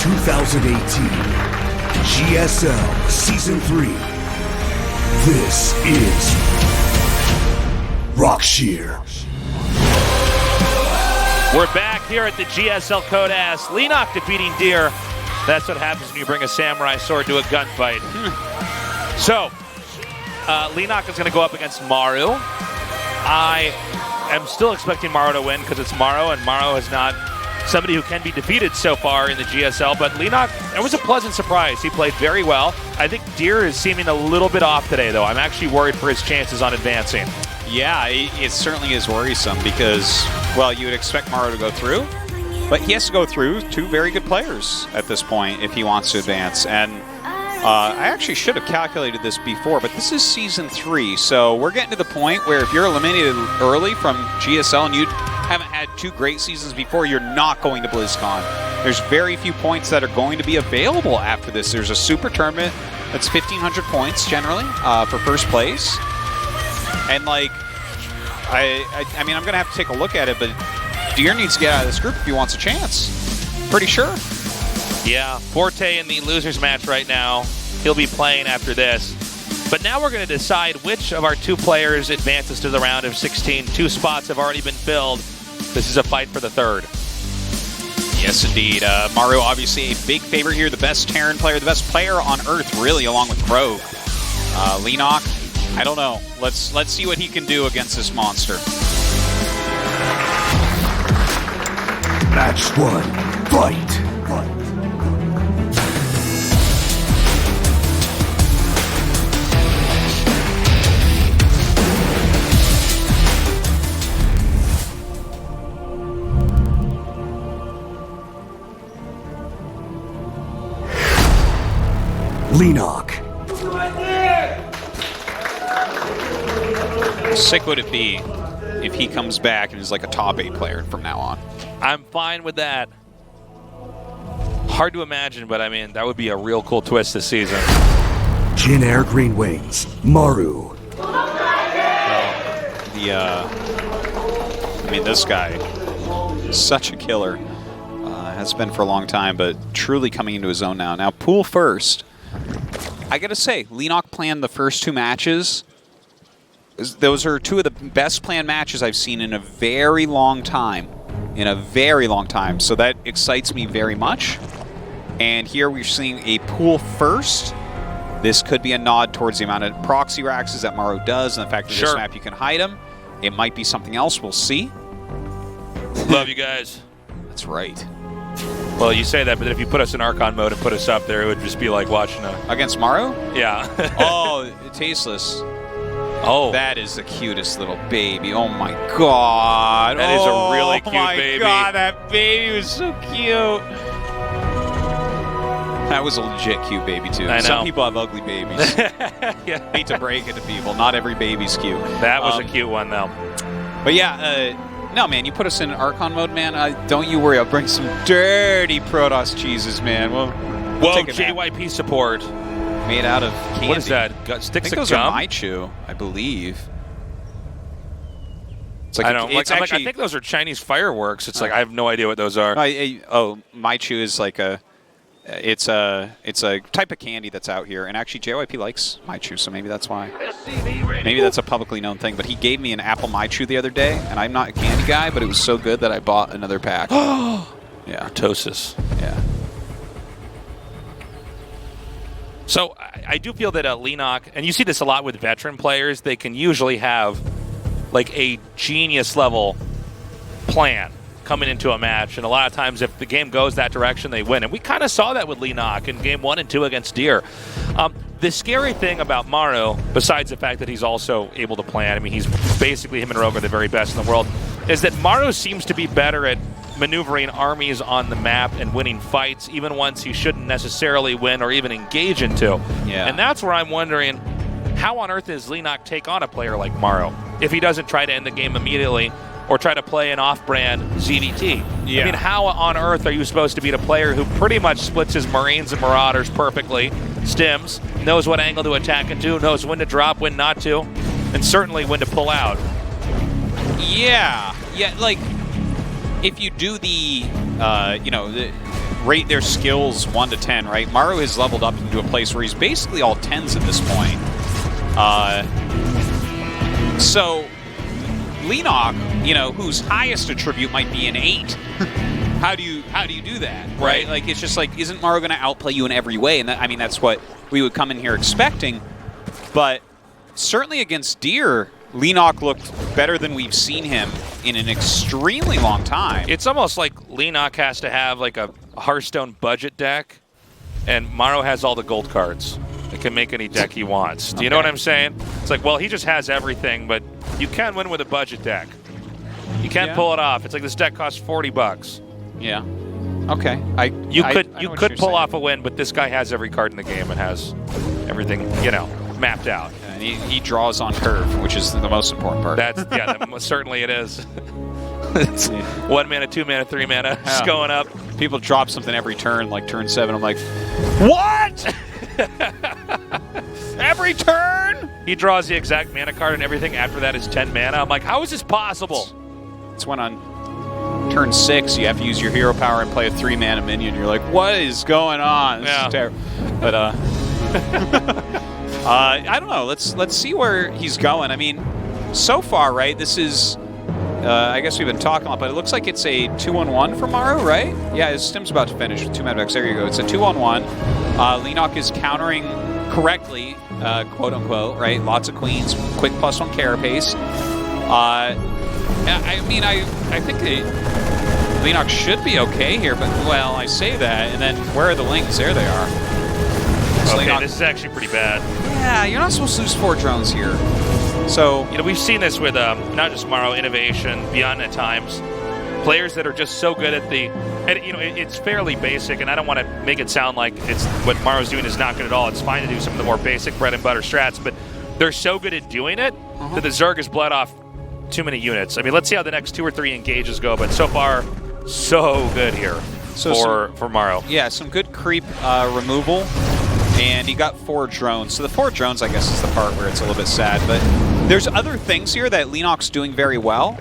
2018 GSL Season 3. This is Rockshear. We're back here at the GSL Codas. Leenock defeating Deer. That's what happens when you bring a samurai sword to a gunfight. So, Leenock is going to go up against Maru. I am still expecting Maru to win because it's Maru, and Maru is not somebody who can be defeated so far in the GSL. But Leenock, it was a pleasant surprise. He played very well. I think Deer is seeming a little bit off today, though. I'm actually worried for his chances on advancing. Yeah, it certainly is worrisome because, well, you would expect Maru to go through, but he has to go through two very good players at this point if he wants to advance. And I actually should have calculated this before, but this is Season 3, so we're getting to the point where if you're eliminated early from GSL and you haven't had two great seasons before, you're not going to BlizzCon. There's very few points that are going to be available after this. There's a super tournament that's 1,500 points generally for first place. And, like, I mean, I'm going to have to take a look at it, but Deer needs to get out of this group if he wants a chance. Pretty sure. Yeah, Forte in the losers match right now. He'll be playing after this. But now we're going to decide which of our two players advances to the round of 16. Two spots have already been filled. This is a fight for the third. Yes, indeed. Maru, obviously a big favorite here. The best Terran player, the best player on Earth, really, along with Rogue. Leenock, I don't know. Let's see what he can do against this monster. Match 1, fight! Leenock. Sick would it be if he comes back and is like a top 8 player from now on? I'm fine with that. Hard to imagine, but I mean, that would be a real cool twist this season. Jin Air Green Wings, Maru. I mean, this guy is such a killer. Has been for a long time, but truly coming into his own now. Now, pool first. I gotta say, Leenock planned the first two matches. Those are two of the best planned matches I've seen in a very long time. So that excites me very much. And here we're seeing a pool first. This could be a nod towards the amount of proxy raxes that Maru does, and the fact that this map you can hide them. It might be something else. We'll see. Love you guys. That's right. Well, you say that, but if you put us in Archon mode and put us up there, it would just be like watching a... Against Maru? Yeah. Oh, tasteless. Oh. That is the cutest little baby. Oh, my God. That is a really cute baby. Oh, my God. That baby was so cute. That was a legit cute baby, too. I know. Some people have ugly babies. Yeah. Hate to break it to people. Not every baby's cute. That was a cute one, though. But, yeah, no, man, you put us in Archon mode, man. Don't you worry. I'll bring some dirty Protoss cheeses, man. We'll Whoa, JYP support. Made out of candy. What is that? Sticks I think those gum? are Maichu, I believe. It's like I think those are Chinese fireworks. It's like I have no idea what those are. Maichu is like it's a type of candy that's out here, and actually JYP likes Maichu, so maybe that's why. Maybe that's a publicly known thing. But he gave me an apple Maichu the other day, and I'm not a candy guy, but it was so good that I bought another pack. Yeah, Kurtosis. Yeah. So I do feel that Leenock, and you see this a lot with veteran players, they can usually have like a genius level plan coming into a match, and a lot of times if the game goes that direction, they win. And we kind of saw that with Leenock in game 1 and 2 against Deer. The scary thing about Maru, besides the fact that he's also able to plan, I mean, he's basically, him and Rogue are the very best in the world, is that Maru seems to be better at maneuvering armies on the map and winning fights, even ones he shouldn't necessarily win or even engage into. Yeah. And that's where I'm wondering, how on earth does Leenock take on a player like Maru if he doesn't try to end the game immediately or try to play an off-brand ZVT? Yeah. I mean, how on earth are you supposed to beat a player who pretty much splits his Marines and Marauders perfectly, stims, knows what angle to attack into, knows when to drop, when not to, and certainly when to pull out? Yeah, like, if you do the, rate their skills 1 to 10, right? Maru has leveled up into a place where he's basically all 10s at this point. So Leenock, you know, whose highest attribute might be an 8. How do you do that, right? Like, it's just like, isn't Maru going to outplay you in every way? And that, I mean, that's what we would come in here expecting. But certainly against Deer, Leenock looked better than we've seen him in an extremely long time. It's almost like Leenock has to have like a Hearthstone budget deck, and Maru has all the gold cards. It can make any deck he wants. Do you know what I'm saying? It's like, well, he just has everything, but you can win with a budget deck. You can't pull it off. It's like this deck costs $40. Yeah. Okay. You could pull off a win, but this guy has every card in the game and has everything, you know, mapped out. And he draws on curve, which is the most important part. That's certainly it is. It's 1 mana, 2 mana, 3 mana, just going up. People drop something every turn, like turn 7. I'm like, what? Every turn? He draws the exact mana card and everything after that is 10 mana. I'm like, how is this possible? It's when on turn 6 you have to use your hero power and play a 3 mana minion. You're like, what is going on? This is terrible. But I don't know. Let's see where he's going. I mean, so far, right? This is I guess we've been talking a lot, but it looks like it's a 2-on-1 for Maru, right? Yeah, his stim's about to finish with 2 mana. There you go. It's a 2-on-1. Leenock is countering correctly, quote unquote, right? Lots of queens, quick +1 carapace. I mean, I think Leenock should be okay here, but, well, I say that, and then where are the links? There they are. Okay, Leenock, this is actually pretty bad. Yeah, you're not supposed to lose 4 drones here. So, you know, we've seen this with not just Maru, Innovation, Beyond at times. Players that are just so good at the, and you know, it's fairly basic, and I don't want to make it sound like it's what Maru's doing is not good at all. It's fine to do some of the more basic bread and butter strats, but they're so good at doing it that the Zerg has bled off too many units. I mean, let's see how the next 2 or 3 engages go, but so far, so good here for Maru. Yeah, some good creep removal. And he got 4 drones. So the 4 drones, I guess, is the part where it's a little bit sad. But there's other things here that Leenock's doing very well.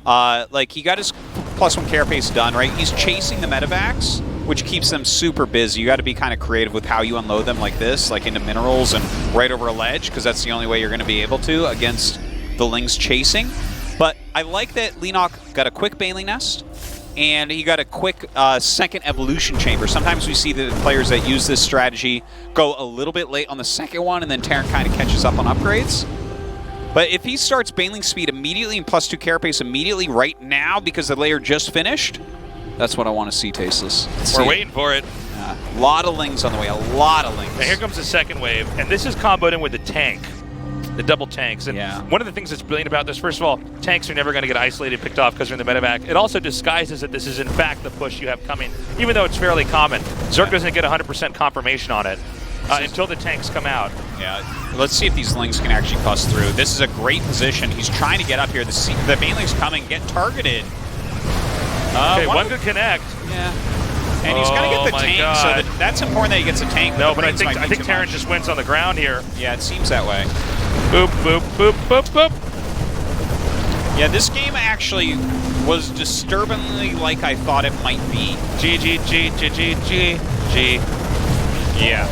Like, he got his +1 carapace done, right? He's chasing the medevacs, which keeps them super busy. You got to be kind of creative with how you unload them like this, like into minerals and right over a ledge, because that's the only way you're going to be able to against the Lings chasing. But I like that Leenock got a quick Baneling Nest. And he got a quick second evolution chamber. Sometimes we see the players that use this strategy go a little bit late on the second one, and then Terran kind of catches up on upgrades. But if he starts Baneling speed immediately and +2 carapace immediately right now because the layer just finished, that's what I want to see, Tasteless. We're waiting for it. A lot of Lings on the way, a lot of Lings. And here comes the second wave, and this is comboed in with the tank. The double tanks. And one of the things that's brilliant about this, first of all, tanks are never going to get isolated, picked off because they're in the medevac. It also disguises that this is in fact the push you have coming, even though it's fairly common. Zerg doesn't get 100% confirmation on it until the tanks come out. Yeah, let's see if these Lings can actually bust through. This is a great position. He's trying to get up here. The Baneling's coming, get targeted. Okay, one good connect. Yeah. And he's got to get the tank, so that's important that he gets a tank. No, but I think Terran just wins on the ground here. Yeah, it seems that way. Boop, boop, boop, boop, boop. Yeah, this game actually was disturbingly like I thought it might be. G. Yeah.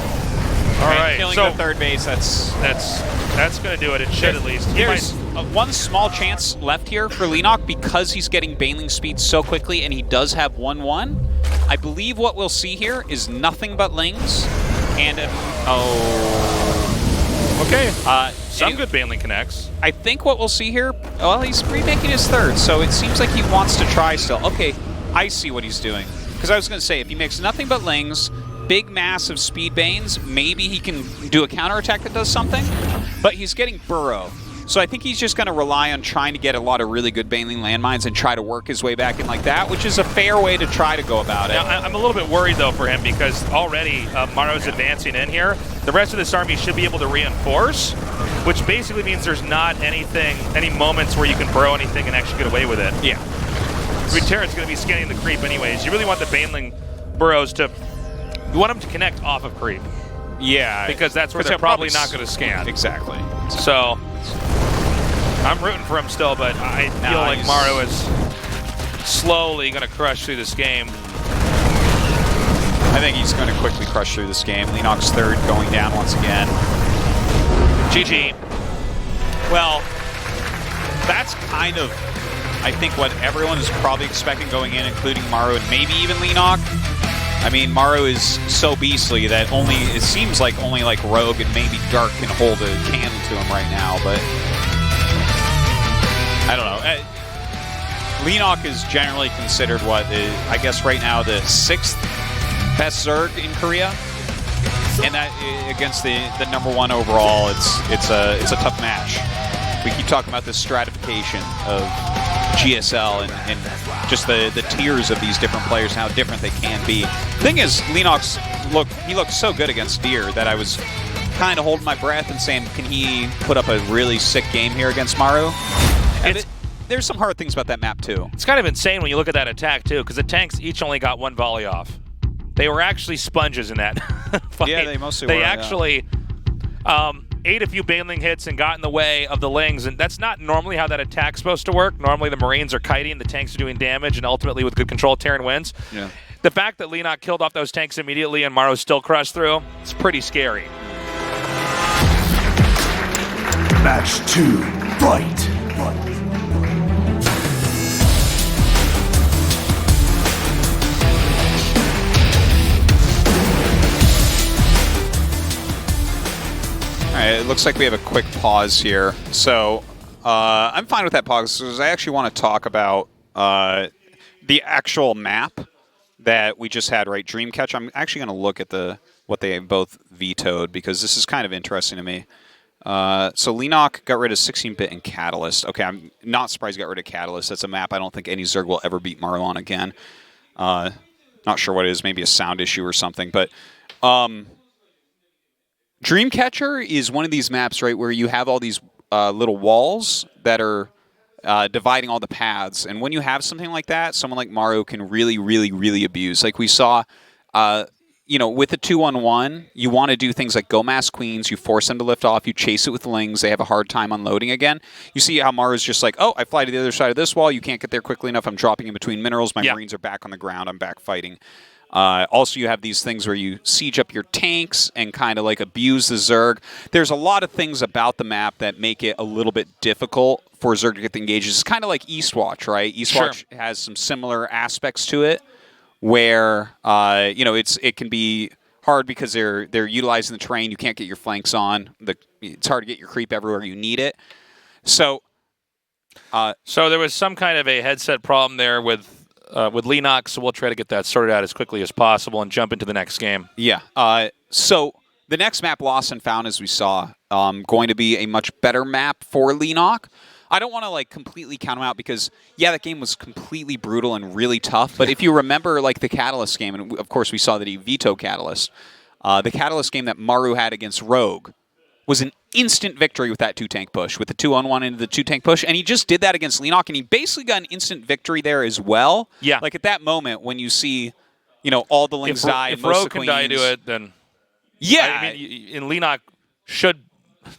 All right. Killing the third base, that's going to do it. It should at least. There's one small chance left here for Leenock because he's getting Baneling speed so quickly and he does have 1-1. I believe what we'll see here is nothing but Lings and okay. Some good Baneling connects. I think what we'll see here, well, he's remaking his third, so it seems like he wants to try still. Okay, I see what he's doing. Because I was going to say, if he makes nothing but Lings, big, massive speed Banes, maybe he can do a counterattack that does something. But he's getting Burrow. So I think he's just going to rely on trying to get a lot of really good Baneling landmines and try to work his way back in like that, which is a fair way to try to go about it. Now, I'm a little bit worried, though, for him because already Maru's advancing in here. The rest of this army should be able to reinforce, which basically means there's not any moments where you can burrow anything and actually get away with it. Yeah. Terran's going to be scanning the creep anyways. You really want the Baneling burrows to... You want them to connect off of creep. Yeah. Because that's where they're probably not going to scan. Exactly. So... I'm rooting for him still, but I feel like Maru is slowly going to crush through this game. I think he's going to quickly crush through this game. Leenock's third, going down once again. GG. Well, that's kind of, I think, what everyone is probably expecting going in, including Maru and maybe even Leenock. I mean, Maru is so beastly that it seems like only like Rogue and maybe Dark can hold a candle to him right now, but I don't know. Leenock is generally considered I guess right now the 6th best Zerg in Korea, and that against the #1 overall, it's a tough match. We keep talking about this stratification of GSL and just the tiers of these different players and how different they can be. The thing is, Leenock's looked so good against Deer that I was kind of holding my breath and saying, can he put up a really sick game here against Maru? And there's some hard things about that map too. It's kind of insane when you look at that attack too, because the tanks each only got 1 volley off. They were actually sponges in that fight. Yeah, they mostly were. They actually ate a few baneling hits and got in the way of the Lings, and that's not normally how that attack's supposed to work. Normally the Marines are kiting, the tanks are doing damage, and ultimately with good control, Terran wins. Yeah. The fact that Leenock killed off those tanks immediately and Maru still crushed through, it's pretty scary. Match 2, fight! All right, it looks like we have a quick pause here. So I'm fine with that pause because I actually want to talk about the actual map that we just had, right? Dreamcatcher. I'm actually going to look at what they both vetoed because this is kind of interesting to me. So Leenock got rid of 16-bit and Catalyst. Okay, I'm not surprised he got rid of Catalyst. That's a map I don't think any Zerg will ever beat Maru on again. Not sure what it is, maybe a sound issue or something. But Dreamcatcher is one of these maps, right, where you have all these little walls that are dividing all the paths. And when you have something like that, someone like Maru can really, really, really abuse. Like we saw, with the 2-on-1, you want to do things like go mass queens, you force them to lift off, you chase it with Lings, they have a hard time unloading again. You see how Maru's just like, oh, I fly to the other side of this wall, you can't get there quickly enough, I'm dropping in between minerals, my Marines are back on the ground, I'm back fighting. Also, you have these things where you siege up your tanks and kind of like abuse the Zerg. There's a lot of things about the map that make it a little bit difficult for Zerg to get the engages. It's kind of like Eastwatch, right? Eastwatch has some similar aspects to it where, it can be hard because they're utilizing the terrain. You can't get your flanks on. It's hard to get your creep everywhere you need it. So there was some kind of a headset problem there with Leenock, so we'll try to get that sorted out as quickly as possible and jump into the next game. Yeah. So the next map, Lost and Found, as we saw, going to be a much better map for Leenock. I don't want to completely count him out because, that game was completely brutal and really tough. But if you remember the Catalyst game, and of course we saw that he vetoed Catalyst, the Catalyst game that Maru had against Rogue was an instant victory with that 2-tank push, with the 2-on-1 into the 2-tank push. And he just did that against Leenock, and he basically got an instant victory there as well. Yeah. At that moment when you see, all the Lings die. If Rogue can die to it, then... Yeah. I mean, and Leenock should,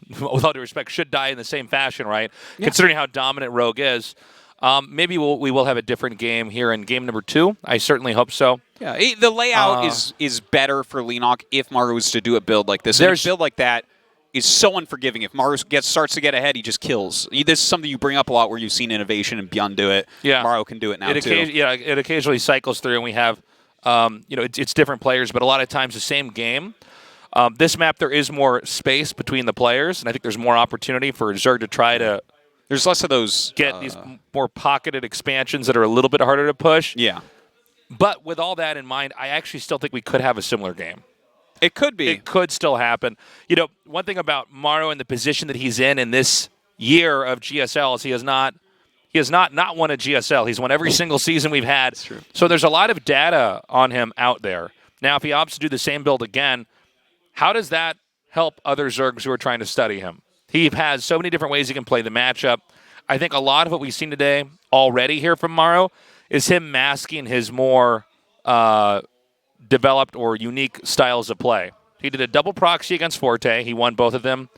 with all due respect, should die in the same fashion, right? Yeah. Considering how dominant Rogue is. Maybe we will have a different game here in game number 2. I certainly hope so. Yeah, the layout is better for Leenock if Maru was to do a build like this. There's a build like that is so unforgiving. If Maru starts to get ahead, he just kills. This is something you bring up a lot where you've seen innovation and Beyond do it. Yeah. Maru can do it now, too. It occasionally cycles through, and we have, it's different players, but a lot of times the same game. This map, there is more space between the players, and I think there's more opportunity for Zerg to try to... There's less of those... Get these more pocketed expansions that are a little bit harder to push. Yeah. But with all that in mind, I actually still think we could have a similar game. It could be. It could still happen. One thing about Maru and the position that he's in this year of GSL is he has not won a GSL. He's won every single season we've had. That's true. So there's a lot of data on him out there. Now, if he opts to do the same build again, how does that help other Zergs who are trying to study him? He has so many different ways he can play the matchup. I think a lot of what we've seen today already here from Maru is him masking his more developed or unique styles of play. He did a double proxy against Forte. He won both of them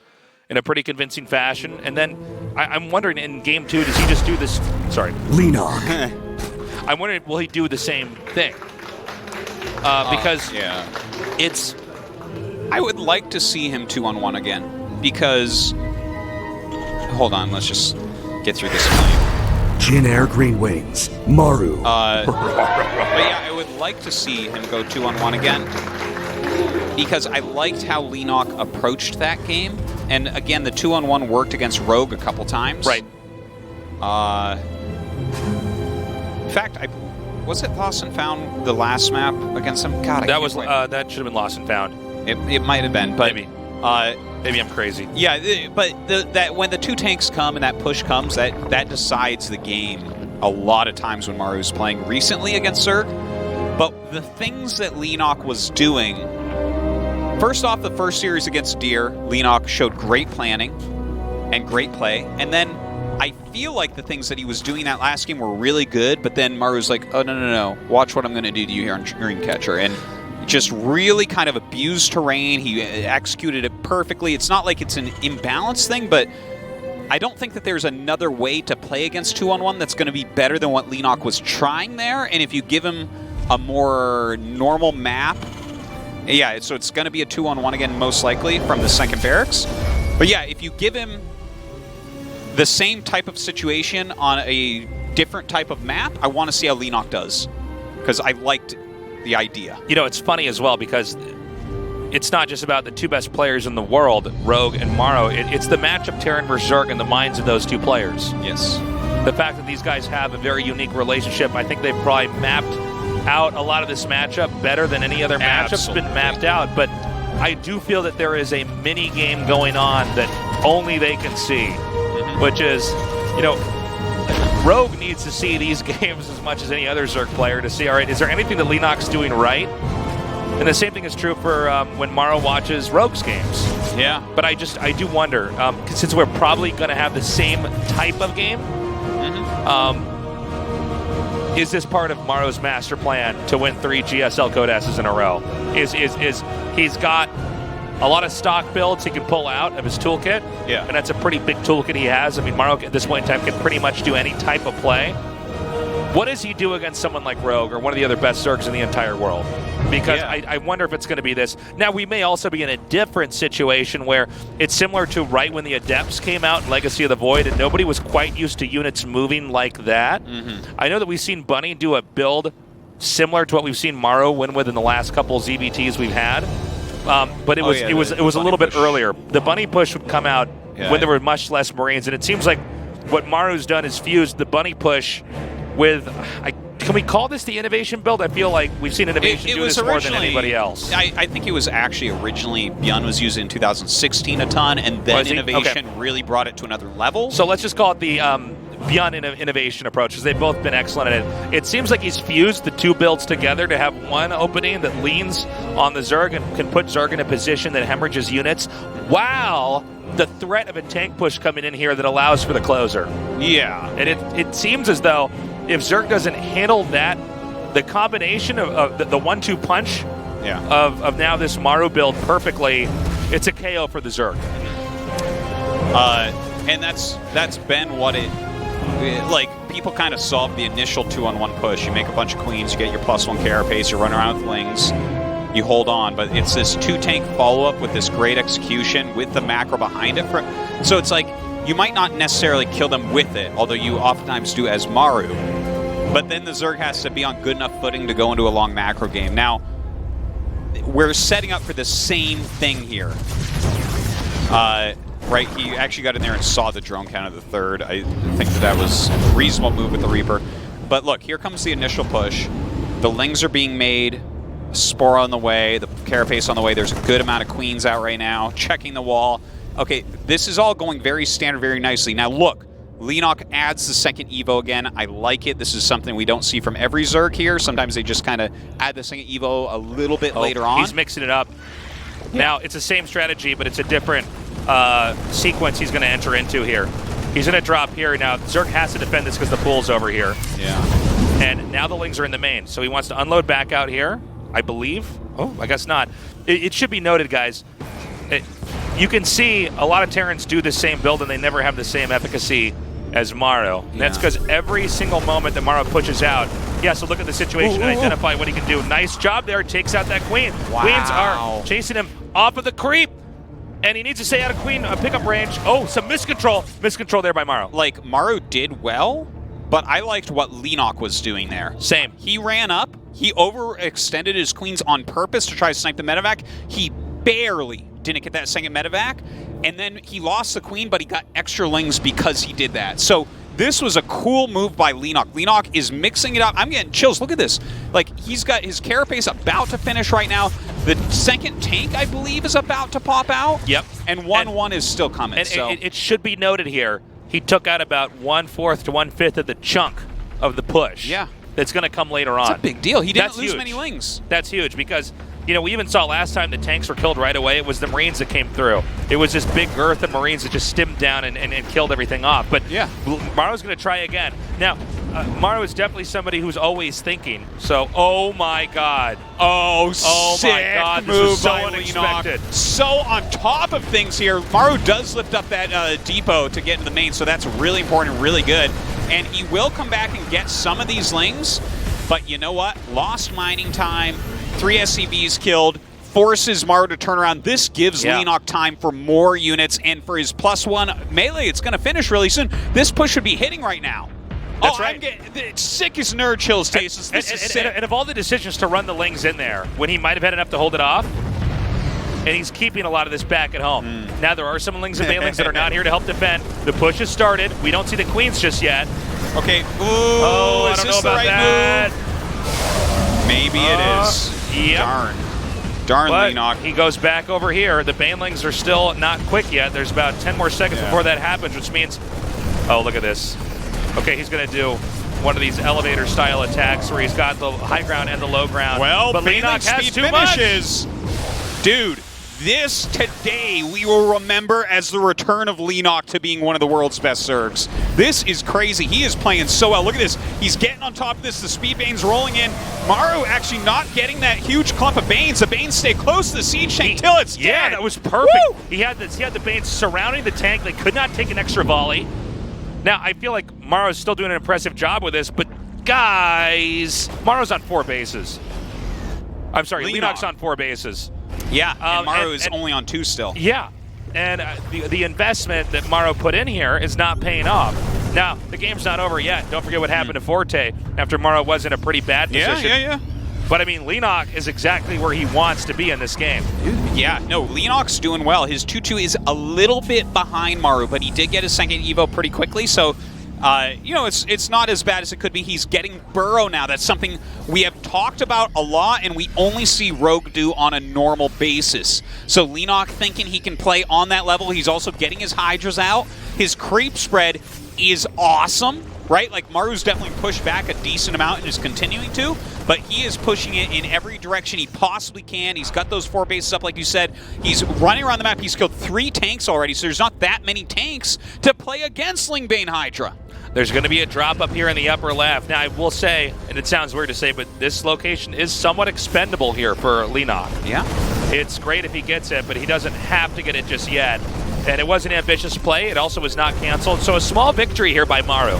in a pretty convincing fashion. And then I'm wondering in game 2, does he just do this? Sorry. Leenock. I'm wondering, will he do the same thing? because it's... I would like to see him 2-on-1 again, because... Hold on, let's just get through this million. Jin Air Green Wings, Maru. But yeah, I would like to see him go 2-on-1 again, because I liked how Leenock approached that game. And again, the 2-on-1 worked against Rogue a couple times. Right. In fact, was it Lost and Found the last map against him? God, that should have been Lost and Found. It might have been, but maybe. Maybe I'm crazy. Yeah, but that when the two tanks come and that push comes, that decides the game a lot of times when Maru's playing recently against Zerg. But the things that Leenock was doing, first off, the first series against Deer, Leenock showed great planning and great play. And then I feel like the things that he was doing that last game were really good, but then Maru's like, oh, no, watch what I'm going to do to you here on Dreamcatcher. And just really kind of abused terrain. He executed it perfectly. It's not like it's an imbalanced thing, but I don't think that there's another way to play against 2-on-1 that's going to be better than what Leenock was trying there. And if you give him a more normal map, yeah, so it's going to be a 2-on-1 again, most likely, from the second barracks. But yeah, if you give him the same type of situation on a different type of map, I want to see how Leenock does, because I liked the idea. You know, it's funny as well, because it's not just about the two best players in the world, Rogue and Maru. It's the matchup Terran versus Zerg in the minds of those two players. Yes. The fact that these guys have a very unique relationship, I think they've probably mapped out a lot of this matchup better than any other matchup's been mapped out. But I do feel that there is a mini game going on that only they can see, which is, you know, Rogue needs to see these games as much as any other Zerg player to see, all right, is there anything that Leenock's doing right? And the same thing is true for when Maru watches Rogue's games. Yeah. But I do wonder, since we're probably going to have the same type of game, is this part of Maru's master plan to win 3 GSL Code S's in a row? Is he's got a lot of stock builds he can pull out of his toolkit. Yeah. And that's a pretty big toolkit he has. I mean, Maru at this point in time can pretty much do any type of play. What does he do against someone like Rogue or one of the other best Zergs in the entire world? Because I wonder if it's going to be this. Now, we may also be in a different situation where it's similar to right when the Adepts came out in Legacy of the Void, and nobody was quite used to units moving like that. I know that we've seen Bunny do a build similar to what we've seen Maru win with in the last couple ZBTs we've had. But it was a little bit earlier. The Bunny push would come out when there were much less Marines, and it seems like what Maru's done is fused the Bunny push with... Can we call this the innovation build? I feel like we've seen innovation do this more than anybody else. I think it was actually originally, Bjorn was used in 2016 a ton, and then innovation really brought it to another level. So let's just call it the Beyond Innovation approach, because they've both been excellent at it. It seems like he's fused the two builds together to have one opening that leans on the Zerg and can put Zerg in a position that hemorrhages units, while the threat of a tank push coming in here that allows for the closer. Yeah. And it seems as though if Zerg doesn't handle that, the combination of the 1-2 punch of now this Maru build perfectly, it's a KO for the Zerg. And that's been what like, people kind of solved the initial 2-on-1 push. You make a bunch of queens, you get your +1 carapace, you run around with lings, you hold on. But it's this 2-tank follow-up with this great execution with the macro behind it. So it's like, you might not necessarily kill them with it, although you oftentimes do as Maru. But then the Zerg has to be on good enough footing to go into a long macro game. Now, we're setting up for the same thing here. Right, he actually got in there and saw the drone count of the third. I think that was a reasonable move with the Reaper. But look, here comes the initial push. The lings are being made. Spore on the way. The carapace on the way. There's a good amount of queens out right now. Checking the wall. Okay, this is all going very standard, very nicely. Now look, Leenock adds the second Evo again. I like it. This is something we don't see from every Zerg here. Sometimes they just kind of add the second Evo a little bit later on. He's mixing it up. Yeah. Now, it's the same strategy, but it's a different sequence he's going to enter into here. He's going to drop here. Now, Zerg has to defend this because the pool's over here. Yeah. And now the lings are in the main. So he wants to unload back out here, I believe. Oh, I guess not. It should be noted, guys. You can see a lot of Terrans do the same build and they never have the same efficacy as Maru. And that's because every single moment that Maru pushes out, he has to look at the situation and identify what he can do. Nice job there. Takes out that queen. Wow. Queens are chasing him off of the creep. And he needs to stay out of queen pickup range. Oh, some miscontrol. Miscontrol there by Maru. Like, Maru did well, but I liked what Leenock was doing there. Same. He ran up. He overextended his queens on purpose to try to snipe the medevac. He barely didn't get that second medevac. And then he lost the queen, but he got extra lings because he did that. So this was a cool move by Leenock. Leenock is mixing it up. I'm getting chills. Look at this. Like, he's got his carapace about to finish right now. The second tank, I believe, is about to pop out. Yep. And 1-1 is still coming. And so it should be noted here, he took out about 1/4 to 1/5 of the chunk of the push. Yeah. That's going to come later on. That's a big deal. He didn't That's lose huge. many lings. That's huge because, you know, we even saw last time the tanks were killed right away. It was the Marines that came through. It was this big girth of Marines that just stimmed down and killed everything off. But yeah, Maru's going to try again. Now, Maru is definitely somebody who's always thinking. So, oh my God. Oh my God. This is so unexpected. So on top of things here, Maru does lift up that depot to get into the main, so that's really important, really good. And he will come back and get some of these lings, but you know what? Lost mining time, 3 SCVs killed, forces Maru to turn around. This gives Leenock time for more units, and for his +1 melee, it's going to finish really soon. This push should be hitting right now. That's right. I'm getting sick as nerd chills, Tasis. This is sick. And of all the decisions to run the lings in there, when he might have had enough to hold it off, and he's keeping a lot of this back at home. Now, there are some lings and banelings that are not here to help defend. The push has started. We don't see the queens just yet. Okay. Ooh, I don't know about that. Move? Maybe it is. Yep. Darn but Leenock. He goes back over here. The banelings are still not quick yet. There's about 10 more seconds before that happens, which means... Oh, look at this. Okay, he's going to do one of these elevator-style attacks where he's got the high ground and the low ground. Well, but Leenock has too finishes. Dude, this today we will remember as the return of Leenock to being one of the world's best Zergs. This is crazy. He is playing so well. Look at this. He's getting on top of this. The speed Bane's rolling in. Maru actually not getting that huge clump of Banes. The Banes stay close to the siege tank till it's dead. Yeah, that was perfect. Woo! He had the Banes surrounding the tank. They could not take an extra volley. Now, I feel like Maru's still doing an impressive job with this, but guys, Maru's on 4 bases. I'm sorry, Leenock's on 4 bases. Yeah, and Maru is only on 2 still. Yeah, and the investment that Maru put in here is not paying off. Now, the game's not over yet. Don't forget what happened to Forte after Maru was in a pretty bad position. Yeah. But, I mean, Leenock is exactly where he wants to be in this game. Yeah, no, Leenock's doing well. His 2-2 is a little bit behind Maru, but he did get his second Evo pretty quickly, so... you know, it's not as bad as it could be. He's getting Burrow now. That's something we have talked about a lot, and we only see Rogue do on a normal basis. So Leenock thinking he can play on that level. He's also getting his Hydras out. His creep spread is awesome, right? Like, Maru's definitely pushed back a decent amount and is continuing to, but he is pushing it in every direction he possibly can. He's got those 4 bases up, like you said. He's running around the map. He's killed 3 tanks already, so there's not that many tanks to play against Lingbane Hydra. There's going to be a drop up here in the upper left. Now, I will say, and it sounds weird to say, but this location is somewhat expendable here for Leenock. Yeah. It's great if he gets it, but he doesn't have to get it just yet. And it was an ambitious play. It also was not canceled. So a small victory here by Maru.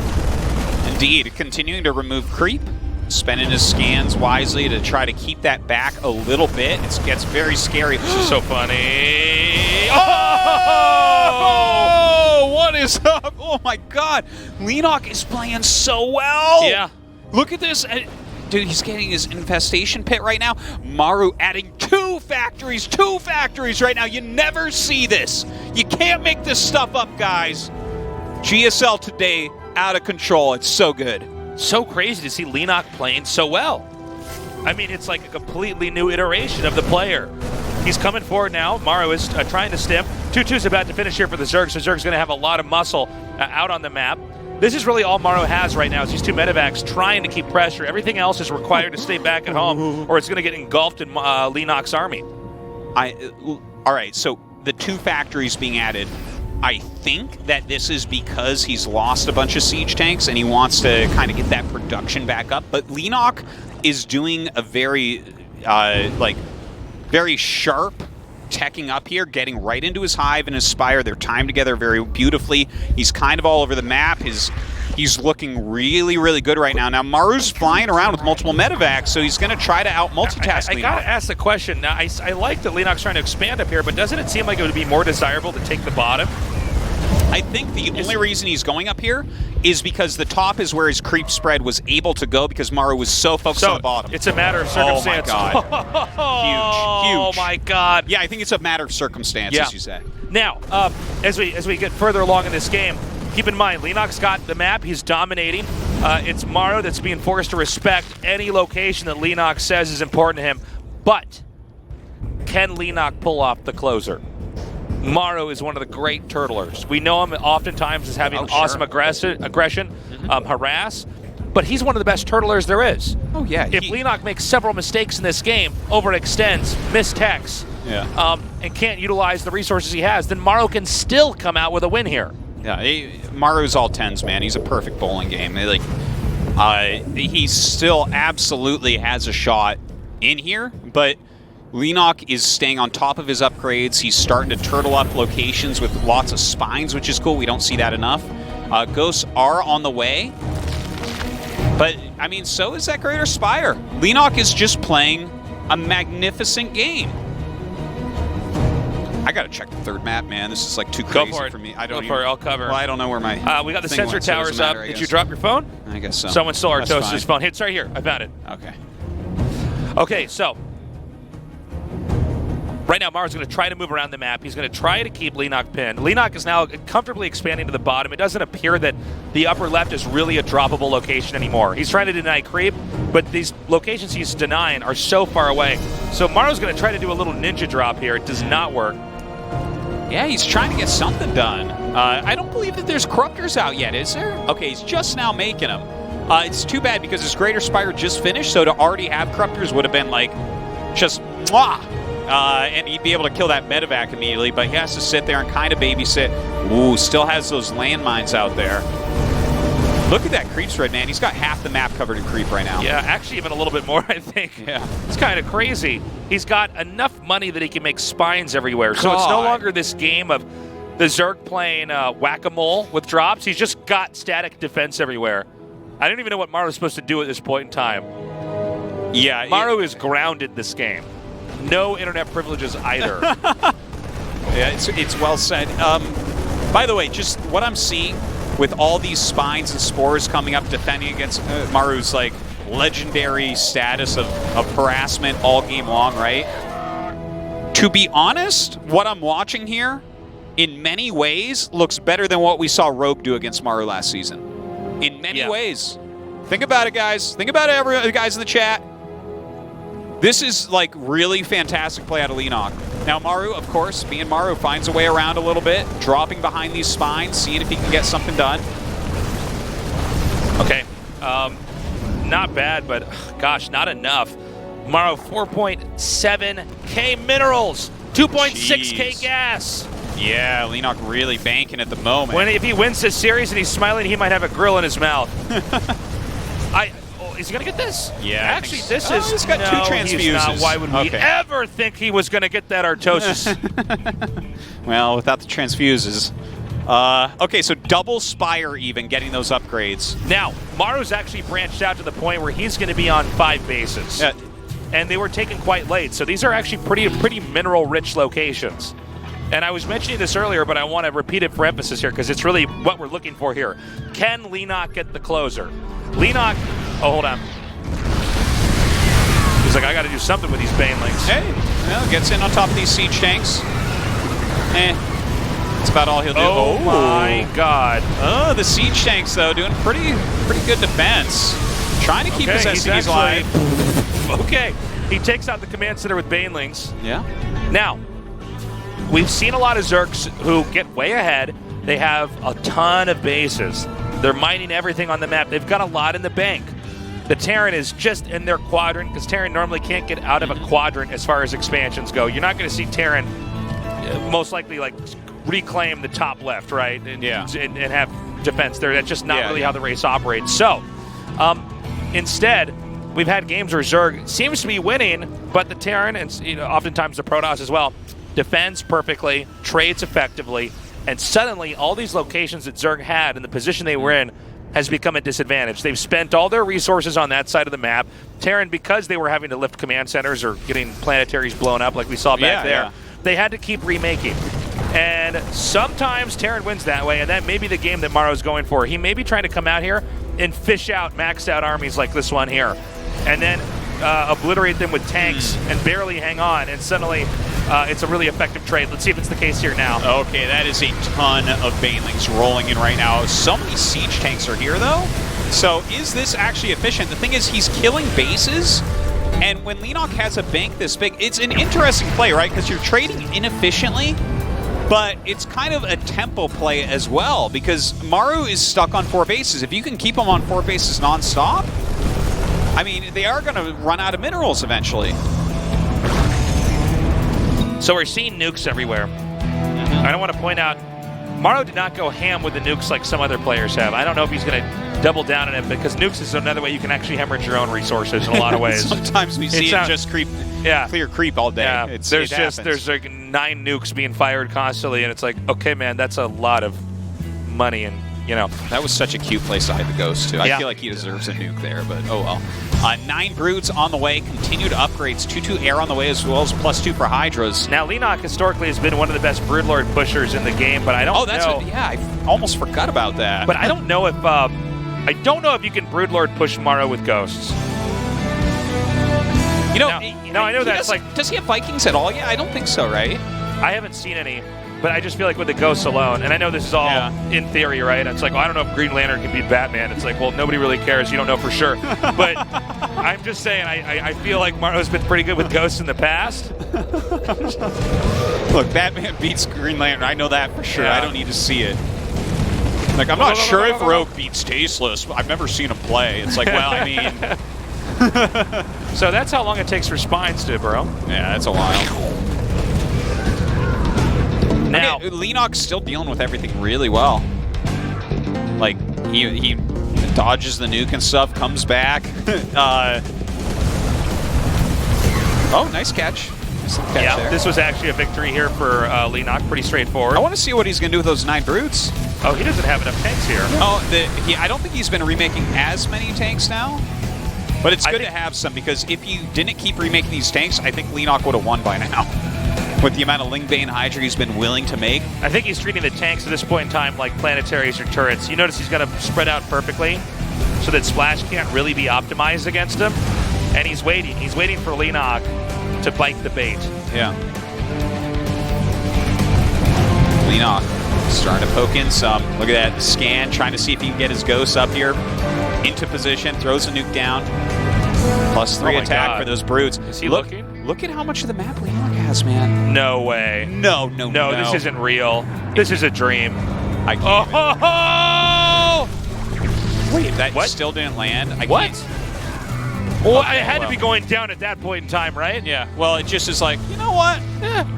Indeed. Continuing to remove creep. Spending his scans wisely to try to keep that back a little bit. It gets very scary. This is so funny. Oh! What is up? Oh my God. Leenock is playing so well. Yeah. Look at this. Dude, he's getting his infestation pit right now. Maru adding 2 factories right now. You never see this. You can't make this stuff up, guys. GSL today, out of control. It's so good. So crazy to see Leenock playing so well. I mean, it's like a completely new iteration of the player. He's coming forward now. Maru is trying to stim. 2-2's about to finish here for the Zerg, so Zerg's going to have a lot of muscle out on the map. This is really all Maru has right now is these 2 medevacs trying to keep pressure. Everything else is required to stay back at home, or it's going to get engulfed in Leenock's army. All right, so the 2 factories being added, I think that this is because he's lost a bunch of siege tanks and he wants to kind of get that production back up. But Leenock is doing a very, very sharp teching up here, getting right into his hive and his spire. They're timed together very beautifully. He's kind of all over the map. He's looking really, really good right now. Now, Maru's flying around with multiple medevacs, so he's going to try to out-multitask I got to ask the question. Now, I like that Leenock's trying to expand up here, but doesn't it seem like it would be more desirable to take the bottom? I think the only reason he's going up here is because the top is where his creep spread was able to go because Maru was so focused on the bottom. It's a matter of circumstance. Oh, my God. Huge. Oh, my God. Yeah, I think it's a matter of circumstance, as you say. Now, as we get further along in this game, keep in mind, Leenock's got the map. He's dominating. It's Maru that's being forced to respect any location that Leenock says is important to him. But can Leenock pull off the closer? Maru is one of the great turtlers. We know him oftentimes as having awesome aggression, harass, but he's one of the best turtlers there is. Oh, yeah. If Leenock makes several mistakes in this game, overextends, mistechs, and can't utilize the resources he has, then Maru can still come out with a win here. Yeah, Maru's all 10s, man. He's a perfect bowling game. He still absolutely has a shot in here, but Leenock is staying on top of his upgrades. He's starting to turtle up locations with lots of spines, which is cool. We don't see that enough. Ghosts are on the way. But, I mean, so is that Greater Spire. Leenock is just playing a magnificent game. I gotta check the third map, man. This is like too crazy for me. Go for it. I'll cover. Well, I don't know where my. We got the sensor towers up. Did you drop your phone? I guess so. Someone stole Artos's phone. It's right here. I found it. Okay. Okay, so right now Maru's going to try to move around the map. He's going to try to keep Leenock pinned. Leenock is now comfortably expanding to the bottom. It doesn't appear that the upper left is really a droppable location anymore. He's trying to deny creep, but these locations he's denying are so far away. So Maru's going to try to do a little ninja drop here. It does not work. Yeah, he's trying to get something done. I don't believe that there's Corruptors out yet, is there? Okay, he's just now making them. It's too bad because his Greater Spire just finished, so to already have Corruptors would have been like, just mwah! And he'd be able to kill that medevac immediately, but he has to sit there and kind of babysit. Ooh, still has those landmines out there. Look at that creep spread, man. He's got half the map covered in creep right now. Yeah, actually even a little bit more, I think. Yeah. It's kind of crazy. He's got enough money that he can make spines everywhere. So it's no longer this game of the Zerg playing whack-a-mole with drops. He's just got static defense everywhere. I don't even know what Maru's supposed to do at this point in time. Yeah. Maru is grounded this game. No internet privileges either. Yeah, it's well said. By the way, just what I'm seeing with all these spines and spores coming up defending against Maru's like legendary status of harassment all game long, right? To be honest, what I'm watching here in many ways looks better than what we saw Rogue do against Maru last season. In many ways. Think about it, guys. Think about it, the guys in the chat. This is like really fantastic play out of Leenock. Now Maru, of course, being Maru, finds a way around a little bit, dropping behind these spines, seeing if he can get something done. Okay, not bad, but gosh, not enough. Maru, 4.7k minerals, 2.6k gas. Yeah, Leenock really banking at the moment. If he wins this series and he's smiling, he might have a grill in his mouth. Is he going to get this? Yeah. Actually, this is... He's got two transfuses. He's not. Why would we ever think he was going to get that Artosis? Well, without the transfuses. Okay, so double Spire even, getting those upgrades. Now, Maru's actually branched out to the point where he's going to be on 5 bases. Yeah. And they were taken quite late, so these are actually pretty mineral-rich locations. And I was mentioning this earlier, but I want to repeat it for emphasis here because it's really what we're looking for here. Can Leenock get the closer? Leenock... Oh, hold on. He's like, I got to do something with these banelings. Hey, well, gets in on top of these siege tanks. That's about all he'll do. Oh my God. Oh, the siege tanks, though, doing pretty good defense. Trying to keep his SCVs alive. Okay. He takes out the command center with banelings. Yeah. Now, we've seen a lot of Zergs who get way ahead. They have a ton of bases. They're mining everything on the map. They've got a lot in the bank. The Terran is just in their quadrant because Terran normally can't get out of a quadrant as far as expansions go. You're not going to see Terran most likely like reclaim the top left, right? And have defense there. That's just not really how the race operates. So, instead, we've had games where Zerg seems to be winning, but the Terran and oftentimes the Protoss as well defends perfectly, trades effectively, and suddenly all these locations that Zerg had and the position they were in has become a disadvantage. They've spent all their resources on that side of the map. Terran, because they were having to lift command centers or getting planetaries blown up like we saw back there, they had to keep remaking. And sometimes Terran wins that way, and that may be the game that Maru's going for. He may be trying to come out here and fish out, max out armies like this one here, and then obliterate them with tanks and barely hang on, and suddenly it's a really effective trade. Let's see if it's the case here now. Okay, that is a ton of Banelings rolling in right now. So many siege tanks are here, though. So is this actually efficient? The thing is, he's killing bases, and when Leenock has a bank this big, it's an interesting play, right? Because you're trading inefficiently, but it's kind of a tempo play as well, because Maru is stuck on 4 bases. If you can keep him on 4 bases non-stop, I mean, they are going to run out of minerals eventually. So we're seeing nukes everywhere. I don't want to point out, Maru did not go ham with the nukes like some other players have. I don't know if he's going to double down on it, because nukes is another way you can actually hemorrhage your own resources in a lot of ways. Sometimes we see it just creep, clear creep all day. Yeah, there's like 9 nukes being fired constantly, and it's like, okay, man, that's a lot of money, and that was such a cute place to hide the Ghost, too. I feel like he deserves a nuke there, but oh well. 9 Brutes on the way, continued upgrades, 2/2 air on the way, as well as +2 for Hydras. Now, Leenock historically has been one of the best Broodlord pushers in the game, but I don't know. I almost forgot about that. But I don't know if you can Broodlord push Maru with Ghosts. I know that's like. Does he have Vikings at all? Yeah, I don't think so, right? I haven't seen any. But I just feel like with the Ghosts alone, and I know this is all in theory, right? It's like, I don't know if Green Lantern can beat Batman. It's like, well, nobody really cares. You don't know for sure. But I'm just saying, I feel like Maru's been pretty good with Ghosts in the past. Look, Batman beats Green Lantern. I know that for sure. Yeah. I don't need to see it. Like, I'm not sure if Rogue beats Tasteless. I've never seen him play. It's like, well, I mean... So that's how long it takes for spines to burrow. Yeah, that's a while. Now, Leenock's still dealing with everything really well. Like, he dodges the nuke and stuff, comes back. Oh, nice catch. Yeah, this was actually a victory here for Leenock. Pretty straightforward. I want to see what he's going to do with those 9 Brutes. Oh, he doesn't have enough tanks here. Oh, I don't think he's been remaking as many tanks now. But it's good to have some, because if you didn't keep remaking these tanks, I think Leenock would have won by now. With the amount of Lingbane Hydra he's been willing to make. I think he's treating the tanks at this point in time like planetaries or turrets. You notice he's got them spread out perfectly so that Splash can't really be optimized against him. And he's waiting. He's waiting for Leenock to bite the bait. Yeah. Leenock starting to poke in some. Look at that scan, trying to see if he can get his ghosts up here. Into position, throws a nuke down. +3 attack for those Brutes. Is he looking? Look at how much of the map Leenock has, man. No way. No, this isn't real. This is a dream. I can't. Oh! Wait, that still didn't land? What? Well, it had to be going down at that point in time, right? Yeah. Well, it just is like, you know what?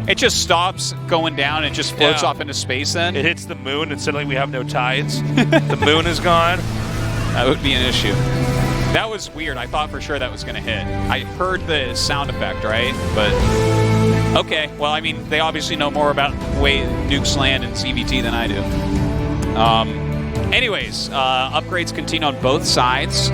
It just stops going down and just floats off into space then. It hits the moon and suddenly we have no tides. The moon is gone. That would be an issue. That was weird. I thought for sure that was going to hit. I heard the sound effect, right? But, okay. Well, I mean, they obviously know more about the way nukes land in CVT than I do. Anyways, upgrades continue on both sides.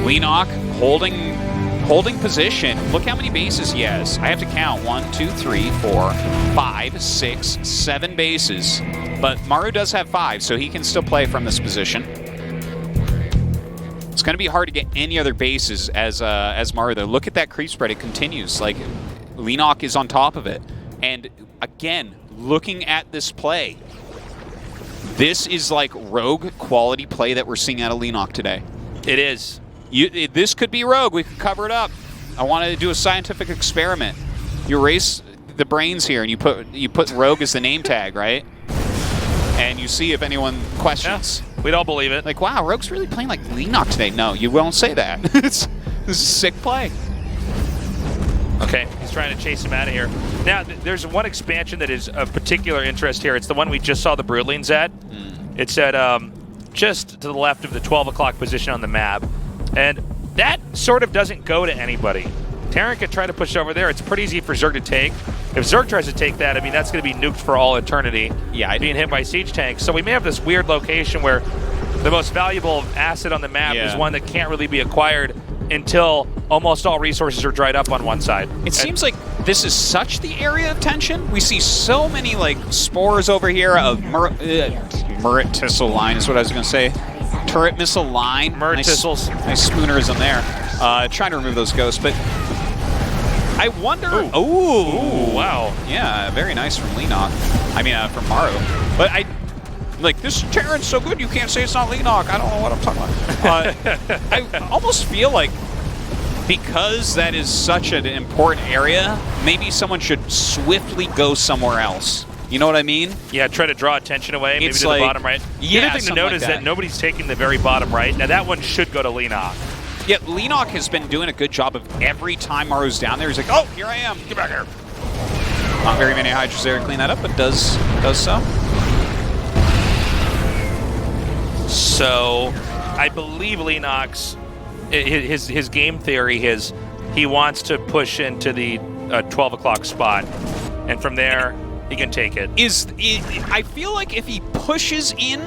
Leenock holding position. Look how many bases he has. I have to count. 1, 2, 3, 4, 5, 6, 7 bases. But Maru does have 5, so he can still play from this position. It's going to be hard to get any other bases as Maru, though. Look at that creep spread. It continues. Like, Leenock is on top of it. And, again, looking at this play, this is like rogue quality play that we're seeing out of Leenock today. It is. This could be rogue. We could cover it up. I wanted to do a scientific experiment. You erase the brains here, and you put rogue as the name tag, right? And you see if anyone questions. Yeah, we'd all believe it. Like, wow, Rogue's really playing like Leenock today. No, you won't say that. This is a sick play. Okay, he's trying to chase him out of here. Now, there's one expansion that is of particular interest here. It's the one we just saw the Broodlings at. It's at just to the left of the 12 o'clock position on the map. And that sort of doesn't go to anybody. Terran could try to push over there. It's pretty easy for Zerg to take. If Zerg tries to take that, I mean, that's going to be nuked for all eternity. Yeah, being hit by siege tanks. So we may have this weird location where the most valuable asset on the map is one that can't really be acquired until almost all resources are dried up on one side. It seems like this is such the area of tension. We see so many like spores over here of Muret Tissel line is what I was going to say. Turret missile line. Muret Tissels. Nice spoonerism there. Trying to remove those ghosts, but I wonder. Ooh, wow. Yeah, very nice from Leenock. I mean, from Maru. But like, this Terran's so good, you can't say it's not Leenock. I don't know what I'm talking about. I almost feel like because that is such an important area, maybe someone should swiftly go somewhere else. You know what I mean? Yeah, try to draw attention away, maybe It's to like, the bottom right. yeah, the other thing to note is that nobody's taking the very bottom right. Now, that one should go to Leenock. Yeah, Leenock has been doing a good job of every time Maru's down there, he's like, oh, here I am. Get back here. Not very many Hydras there to clean that up, but does so. So, I believe Leenock's, his game theory is he wants to push into the 12 o'clock spot, and from there, he can take it. I feel like if he pushes in,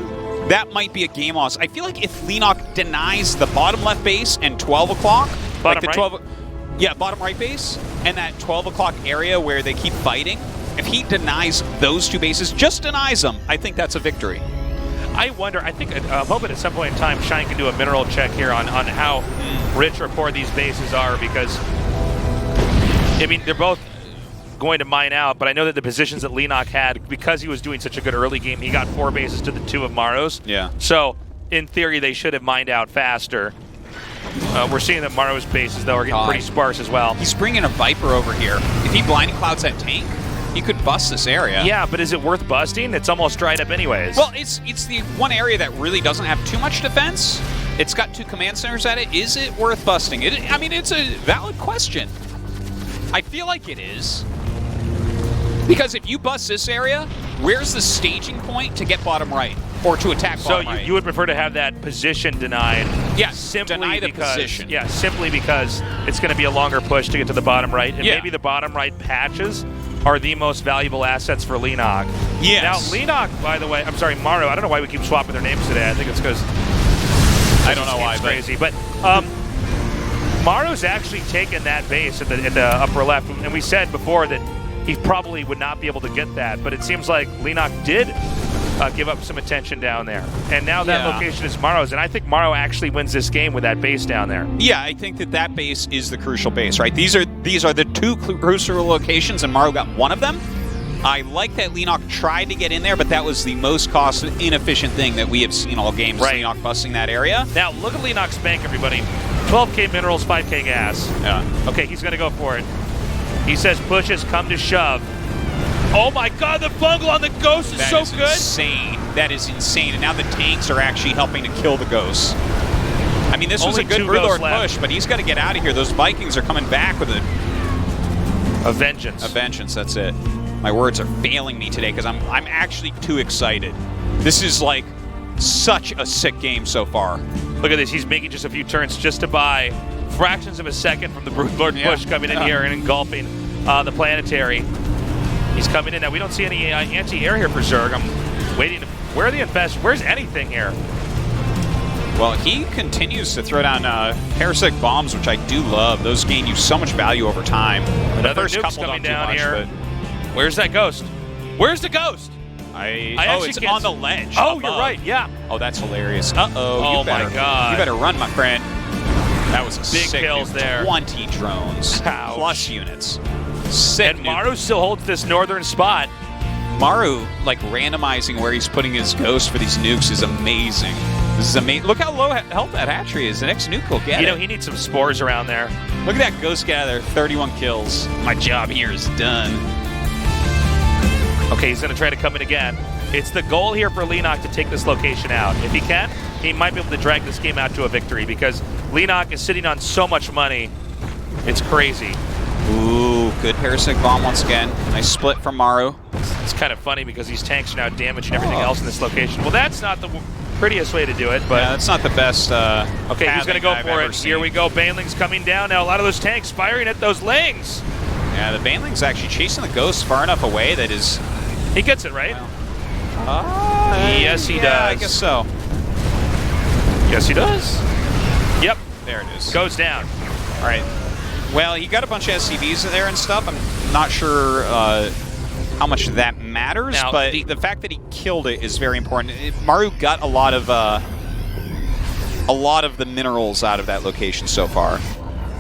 that might be a game loss. I feel like if Leenock denies the bottom left base and 12 o'clock, bottom like the right? 12, yeah, bottom right base, and that 12 o'clock area where they keep fighting, if he denies those two bases, just denies them, I think that's a victory. I wonder, I'm hoping at some point in time Shine can do a mineral check here on how rich or poor these bases are, because, I mean, they're both going to mine out, but I know that the positions that Leenock had, because he was doing such a good early game, he got 4 bases to the 2 of Maru's. Yeah. So, in theory, they should have mined out faster. We're seeing that Maru's bases, though, are getting pretty sparse as well. He's bringing a Viper over here. If he blinding clouds that tank, he could bust this area. Yeah, but is it worth busting? It's almost dried up anyways. Well, it's the one area that really doesn't have too much defense. It's got 2 command centers at it. Is it worth busting? I mean, it's a valid question. I feel like it is. Because if you bust this area, where's the staging point to get bottom right? Or to attack bottom right? So you would prefer to have that position denied? Yeah, simply deny the because, position. Yeah, simply because it's going to be a longer push to get to the bottom right. And maybe the bottom right patches are the most valuable assets for Leenock. Yes. Now, Leenock, by the way, I'm sorry, Maru, I don't know why we keep swapping their names today. I think it's because I don't know why, it's crazy. But Maru's actually taken that base in the upper left. And we said before that he probably would not be able to get that, but it seems like Leenock did give up some attention down there. And now that location is Maru's, and I think Maru actually wins this game with that base down there. Yeah, I think that base is the crucial base, right? These are the 2 crucial locations, and Maru got one of them. I like that Leenock tried to get in there, but that was the most cost-inefficient thing that we have seen all game, right. Leenock busting that area. Now, look at Leenock's bank, everybody. 12K minerals, 5K gas. Yeah. Okay, he's going to go for it. He says pushes come to shove. Oh my god, the bungle on the ghost is so good. Insane. That is insane. And now the tanks are actually helping to kill the ghosts. I mean, this was a good Brewlord push, but he's got to get out of here. Those Vikings are coming back with a vengeance. A vengeance, that's it. My words are failing me today because I'm actually too excited. This is like such a sick game so far. Look at this. He's making just a few turns just to buy fractions of a second from the Brewlord push coming in here and engulfing the planetary. He's coming in. Now, we don't see any anti-air here for Zerg. I'm waiting. Where are the infest? Where's anything here? Well, he continues to throw down parasitic bombs, which I do love. Those gain you so much value over time. Another the first nuke's couple coming don't down do much, here. But where's that ghost? Where's the ghost? It's on the ledge. Oh, above. you're right. Yeah. Oh, that's hilarious. Oh, my God. You better run, my friend. That was a big sick kills there. 20 drones. Ouch. Plus units. Sick. And Maru still holds this northern spot. Maru, like, randomizing where he's putting his ghosts for these nukes is amazing. This is amazing. Look how low health that hatchery is. The next nuke will get it. You know, he needs some spores around there. Look at that ghost gather. 31 kills. My job here is done. Okay, he's going to try to come in again. It's the goal here for Leenock to take this location out. If he can, he might be able to drag this game out to a victory because Leenock is sitting on so much money. It's crazy. Ooh, good parasitic bomb once again. Nice split from Maru. It's kind of funny because these tanks are now damaging everything else in this location. Well, that's not the prettiest way to do it, but... Yeah, that's not the best okay, he's going to go for it. Here we go. Baneling's coming down now. A lot of those tanks firing at those lings. Yeah, the Baneling's actually chasing the Ghost far enough away that is... He gets it, right? Yes, he does. I guess so. Yes, he does. Yep. There it is. Goes down. All right. Well, he got a bunch of SCVs there and stuff. I'm not sure how much that matters, now, but the fact that he killed it is very important. Maru got a lot of the minerals out of that location so far.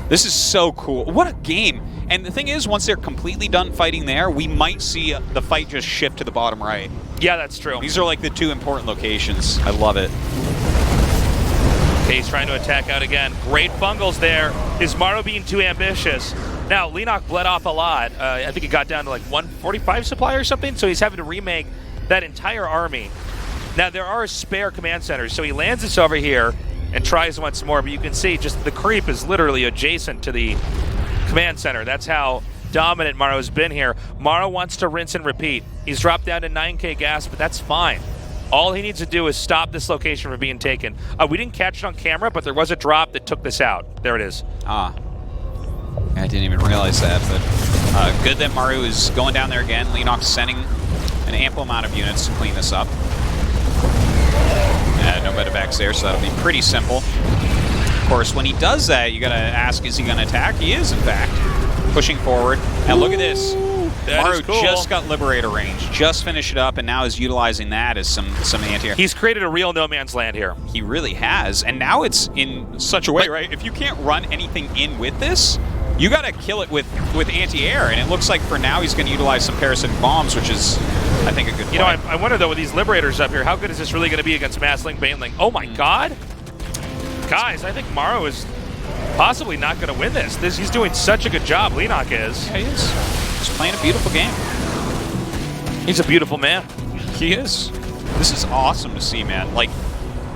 This is so cool. What a game. And the thing is, once they're completely done fighting there, we might see the fight just shift to the bottom right. Yeah, that's true. These are like the two important locations. I love it. Okay, he's trying to attack out again. Great bungles there. Is Maru being too ambitious? Now, Leenock bled off a lot. I think he got down to like 145 supply or something, so he's having to remake that entire army. Now, there are spare command centers, so he lands this over here and tries once more, but you can see just the creep is literally adjacent to the command center. That's how dominant Maru's been here. Maru wants to rinse and repeat. He's dropped down to 9k gas, but that's fine. All he needs to do is stop this location from being taken. We didn't catch it on camera, but there was a drop that took this out. There it is. Ah. I didn't even realize that, but good that Maru is going down there again. Leenock's sending an ample amount of units to clean this up. No medevacs there, so that'll be pretty simple. Of course, when he does that, you gotta ask, is he gonna attack? He is, in fact. Pushing forward. And look at this. Maru cool. just got Liberator range, just finished it up, and now is utilizing that as some anti-air. He's created a real no man's land here. He really has, and now it's in such a way, right? If you can't run anything in with this, you got to kill it with anti-air, and it looks like for now he's going to utilize some parasitic bombs, which is, I think, a good play. You know, I wonder, though, with these Liberators up here, how good is this really going to be against Massling, Baneling? Oh, my God. Guys, I think Maru is possibly not going to win this. He's doing such a good job. Leenock is. Yeah, he is. He's playing a beautiful game. He's a beautiful man. He is. This is awesome to see, man. Like,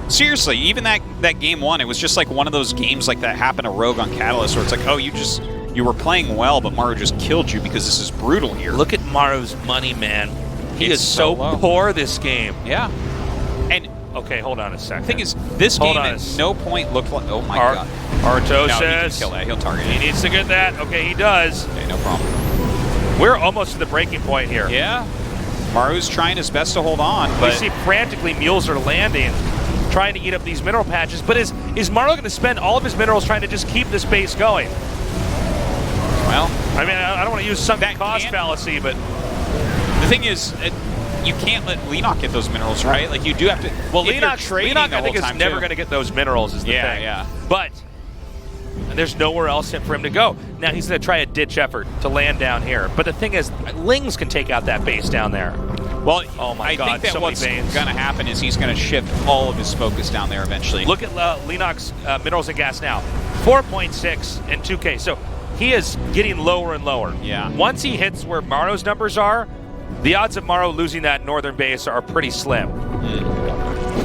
seriously, even that game one, it was just like one of those games like that happened to Rogue on Catalyst, where it's like, oh, you were playing well, but Maru just killed you because this is brutal here. Look at Maru's money, man. He is so poor this game. Yeah. And okay, hold on a second. the thing is, this game at no point looked like, oh my God. Arto No, says he can kill that. He'll target he it. needs to get that. Okay, he does. Okay, no problem. We're almost to the breaking point here. Yeah. Maru's trying his best to hold on, but we see frantically mules are landing, trying to eat up these mineral patches. But is Maru going to spend all of his minerals trying to just keep this base going? well, I mean, I don't want to use some cost fallacy, but the thing is, you can't let Leenock get those minerals, right? Like, you do have to. Well, if you're trading Leenock the I think, whole is time, never too. going to get those minerals, is the Yeah, thing. yeah. But there's nowhere else for him to go. Now he's going to try a ditch effort to land down here. But the thing is, Lings can take out that base down there. Well, oh my God, I think that so what's many going veins. to happen is he's going to shift all of his focus down there eventually. Look at Leenock's minerals and gas now. 4.6 and 2K. So he is getting lower and lower. Yeah. Once he hits where Maru's numbers are, the odds of Maru losing that northern base are pretty slim.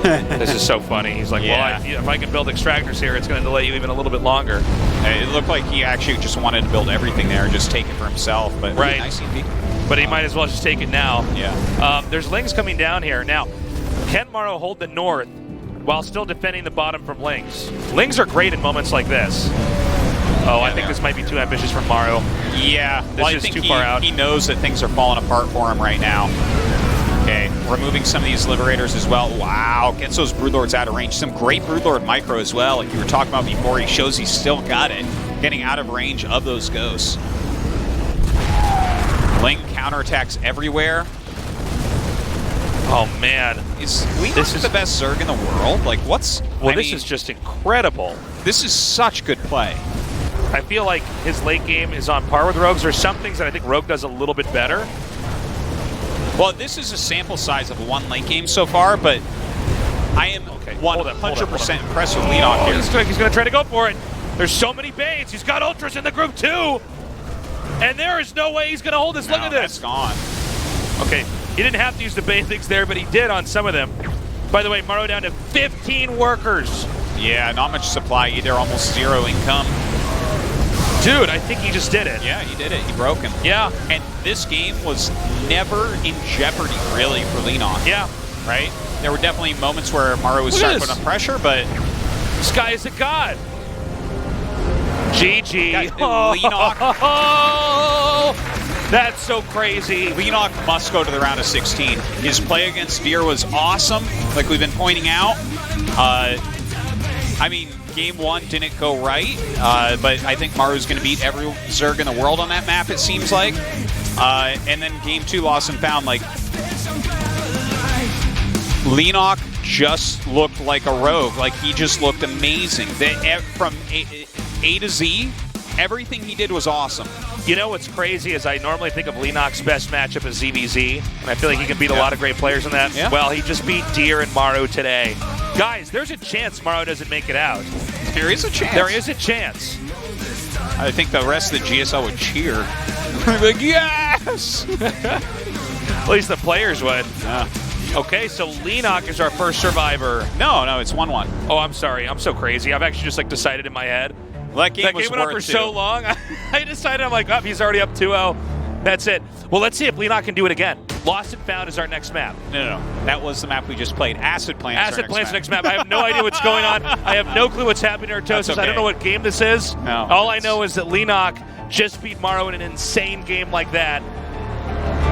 This is so funny. He's like, Yeah. well, if I can build extractors here, it's going to delay you even a little bit longer. It looked like he actually just wanted to build everything there and just take it for himself. But Right. nice EP. But he might as well just take it now. Yeah. There's Lings coming down here. Now, can Maru hold the north while still defending the bottom from Lings? Lings are great in moments like this. Oh, I think this might be too ambitious for Maru. Yeah. Well, is I think too far out. He knows that things are falling apart for him right now. Okay, removing some of these Liberators as well. Wow, gets those Broodlords out of range. Some great Broodlord micro as well, like you were talking about before. He shows he's still got it, getting out of range of those ghosts. Ling counterattacks everywhere. Oh, man. Is Leenock the best Zerg in the world? Like, what's... Well, this is just incredible. This is such good play. I feel like his late game is on par with Rogue's. There's some things that I think Rogue does a little bit better. Well, this is a sample size of one late game so far, but I am 100% impressed with Leenock here. He's going to try to go for it. There's so many baits. He's got Ultras in the group, too. And there is no way he's going to hold this. Look at this. That's gone. Okay, he didn't have to use the basics there, but he did on some of them. By the way, Maru down to 15 workers. Yeah, not much supply either, almost zero income. Dude, I think he just did it. Yeah, he did it. He broke him. Yeah. And this game was never in jeopardy, really, for Leenock. Yeah. Right? There were definitely moments where Maru was starting to put on pressure, but... This guy is a god. GG. Leenock. Oh, That's so crazy. Leenock must go to the round of 16. His play against Deer was awesome, like we've been pointing out. I mean, game 1 didn't go right, but I think Maru's going to beat every Zerg in the world on that map, it seems like. And then game 2, lost and found. Like, Leenock just looked like a rogue. Like, he just looked amazing. From A to Z, everything he did was awesome. You know what's crazy is I normally think of Leenock's best matchup as ZVZ, and I feel like he can beat a lot of great players in that. Yeah. Well, he just beat Deer and Maru today. Guys, there's a chance Maru doesn't make it out. There is a chance. There is a chance. I think the rest of the GSL would cheer. Like, yes! At least the players would. Yeah. Okay, so Leenock is our first survivor. No, it's 1-1. Oh, I'm sorry. I'm so crazy. I've actually just decided in my head. Well, that game went on for so long. I decided, I'm like, oh, he's already up 2-0. That's it. Well, let's see if Leenock can do it again. Lost and Found is our next map. No. That was the map we just played. Acid Plant. Acid Plant's next map. I have no idea what's going on. I have no clue what's happening to Artosis. Okay. I don't know what game this is. No, All I know is that Leenock just beat Maru in an insane game like that.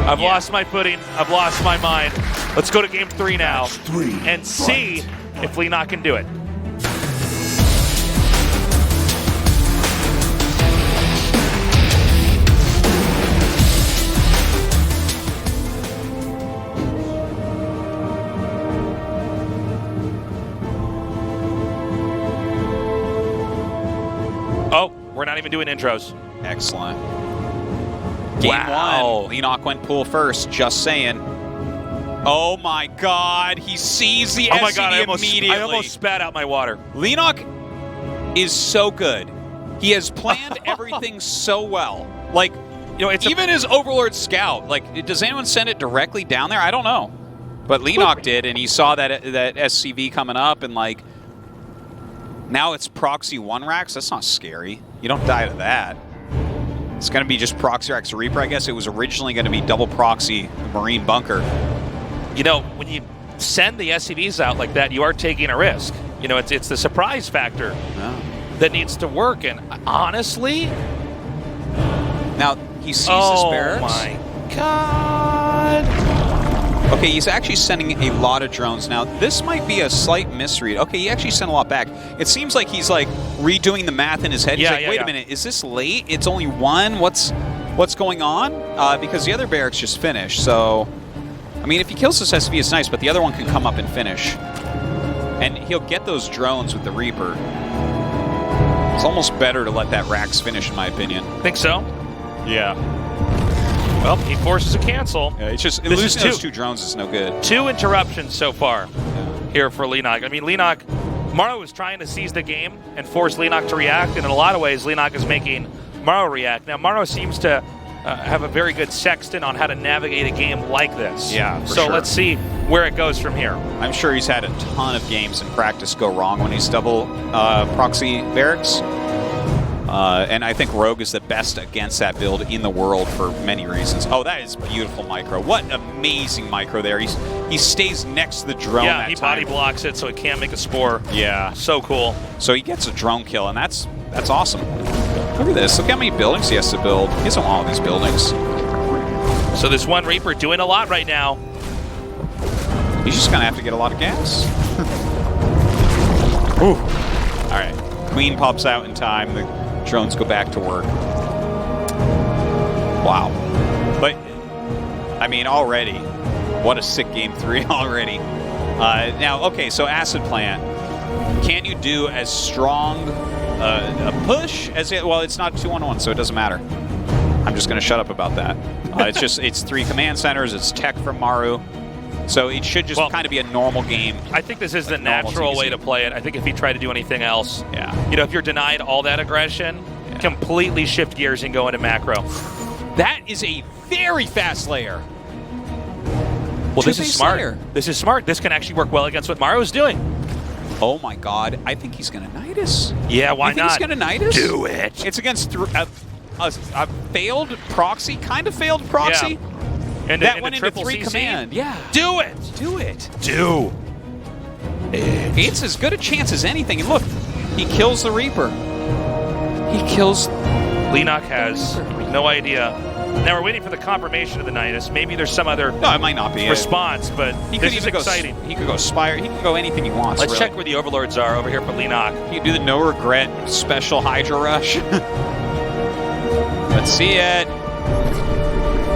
I've lost my footing. I've lost my mind. Let's go to game 3 now Match 3, and see if Leenock can do it. Oh, we're not even doing intros. Excellent. Game 1, Leenock went pool first, just saying. Oh my god, he sees the SCV immediately. I almost spat out my water. Leenock is so good. He has planned everything so well. Like, you know, it's even his Overlord Scout. Like, does anyone send it directly down there? I don't know. But Leenock did, and he saw that SCV coming up, and like, now it's proxy 1 racks. That's not scary. You don't die to that. It's going to be just proxy racks Reaper. I guess it was originally going to be double proxy Marine Bunker. You know, when you send the SCVs out like that, you are taking a risk. You know, it's the surprise factor that needs to work. And honestly, now he sees his barracks. Oh my god! Okay, he's actually sending a lot of drones now. This might be a slight misread. Okay, he actually sent a lot back. It seems like he's like redoing the math in his head. He's like, wait a minute, is this late? It's only 1. What's going on? Because the other barracks just finished. So, I mean, if he kills this SV, it's nice, but the other one can come up and finish. And he'll get those drones with the Reaper. It's almost better to let that Rax finish, in my opinion. Think so? Yeah. Well, he forces a cancel. Yeah, it's just losing those 2 drones is no good. 2 interruptions so far here for Leenock. I mean, Leenock, Maru is trying to seize the game and force Leenock to react, and in a lot of ways, Leenock is making Maru react. Now, Maru seems to have a very good sextant on how to navigate a game like this. Yeah, so let's see where it goes from here. I'm sure he's had a ton of games in practice go wrong when he's double proxy barracks. And I think Rogue is the best against that build in the world for many reasons. Oh, that is beautiful micro. What amazing micro there. He stays next to the drone. Yeah, he body blocks it so it can't make a spore. Yeah. So cool. So he gets a drone kill, and that's awesome. Look at this. Look how many buildings he has to build. He doesn't want all these buildings. So this one Reaper doing a lot right now. He's just going to have to get a lot of gas. Ooh. All right. Queen pops out in time. The drones go back to work. Wow. But, I mean, already, what a sick game 3 already. Now, okay, so Acid Plant. Can you do as strong a push as it? Well, it's not 2-1-1, so it doesn't matter. I'm just going to shut up about that. It's 3 command centers. It's tech from Maru. So it should just kind of be a normal game. I think this is the natural way to play it. I think if he tried to do anything else, you know, if you're denied all that aggression, completely shift gears and go into macro. That is a very fast layer. Well, this is smart. This is smart. This can actually work well against what Maru is doing. Oh my god, I think he's going to Nidus. Yeah, why not? He's going to Nidus? Do it. It's against a failed proxy, kind of failed proxy. Yeah. And that went into 3 CC? command. Yeah. Do it. Do it. Do it. It's as good a chance as anything. And look, he kills the Reaper. He kills... Leenock has no idea Now we're waiting for the confirmation of the Nidus. Maybe there's some other No, it might not be response, but He this could is even exciting. He could go Spire. He can go anything he wants. Let's really. check where the Overlords are over here for Leenock. You do the no regret special Hydra Rush. Let's see it.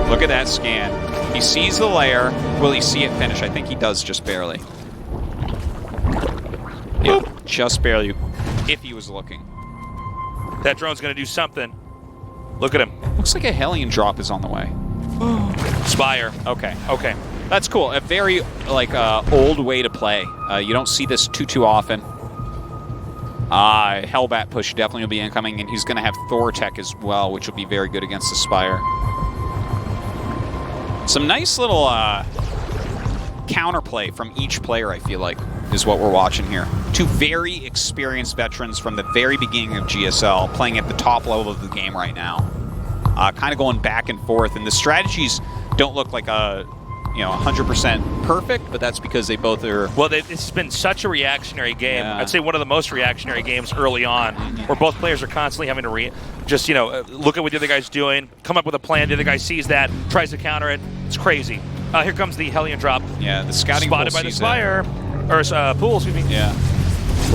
Look at that scan. He sees the layer. Will he see it finish? I think he does just barely. Yeah, just barely. If he was looking. That drone's going to do something. Look at him. Looks like a Hellion drop is on the way. Spire. Okay. Okay. That's cool. A very old way to play. You don't see this too often. Hellbat push definitely will be incoming, and he's going to have Thor tech as well, which will be very good against the Spire. Some nice little counterplay from each player, I feel like, is what we're watching here. Two very experienced veterans from the very beginning of GSL playing at the top level of the game right now. Kind of going back and forth, and the strategies don't look like 100% perfect, but that's because they both are... Well, it's been such a reactionary game. Yeah. I'd say one of the most reactionary games early on, where both players are constantly having to look at what the other guy's doing, come up with a plan. The other guy sees that, tries to counter it. It's crazy. Here comes the Hellion drop. Yeah, the scouting spotted by the Spire. Or pool, excuse me. Yeah.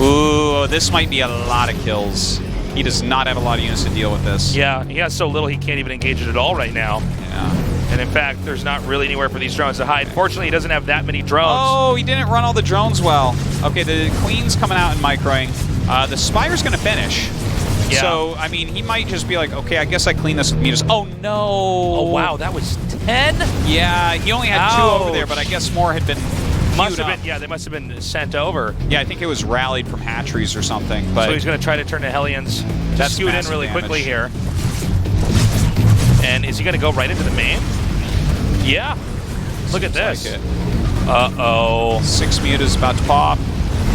Ooh, this might be a lot of kills. He does not have a lot of units to deal with this. Yeah, he has so little he can't even engage it at all right now. Yeah. And in fact, there's not really anywhere for these drones to hide. Fortunately, he doesn't have that many drones. Oh, he didn't run all the drones well. Okay, the Queen's coming out and microing. The Spire's going to finish. Yeah. So, I mean, he might just be like, okay, I guess I clean this with meters. Oh, no. Oh, wow, that was 10? Yeah, he only had 2 over there, but I guess more had been Must have been, yeah, they must have been sent over. Yeah, I think it was rallied from hatcheries or something. But so he's going to try to turn the Hellions to scoot in really quickly here. And is he going to go right into the main? Yeah. Look at this. Like Uh-oh. 6 mutas about to pop.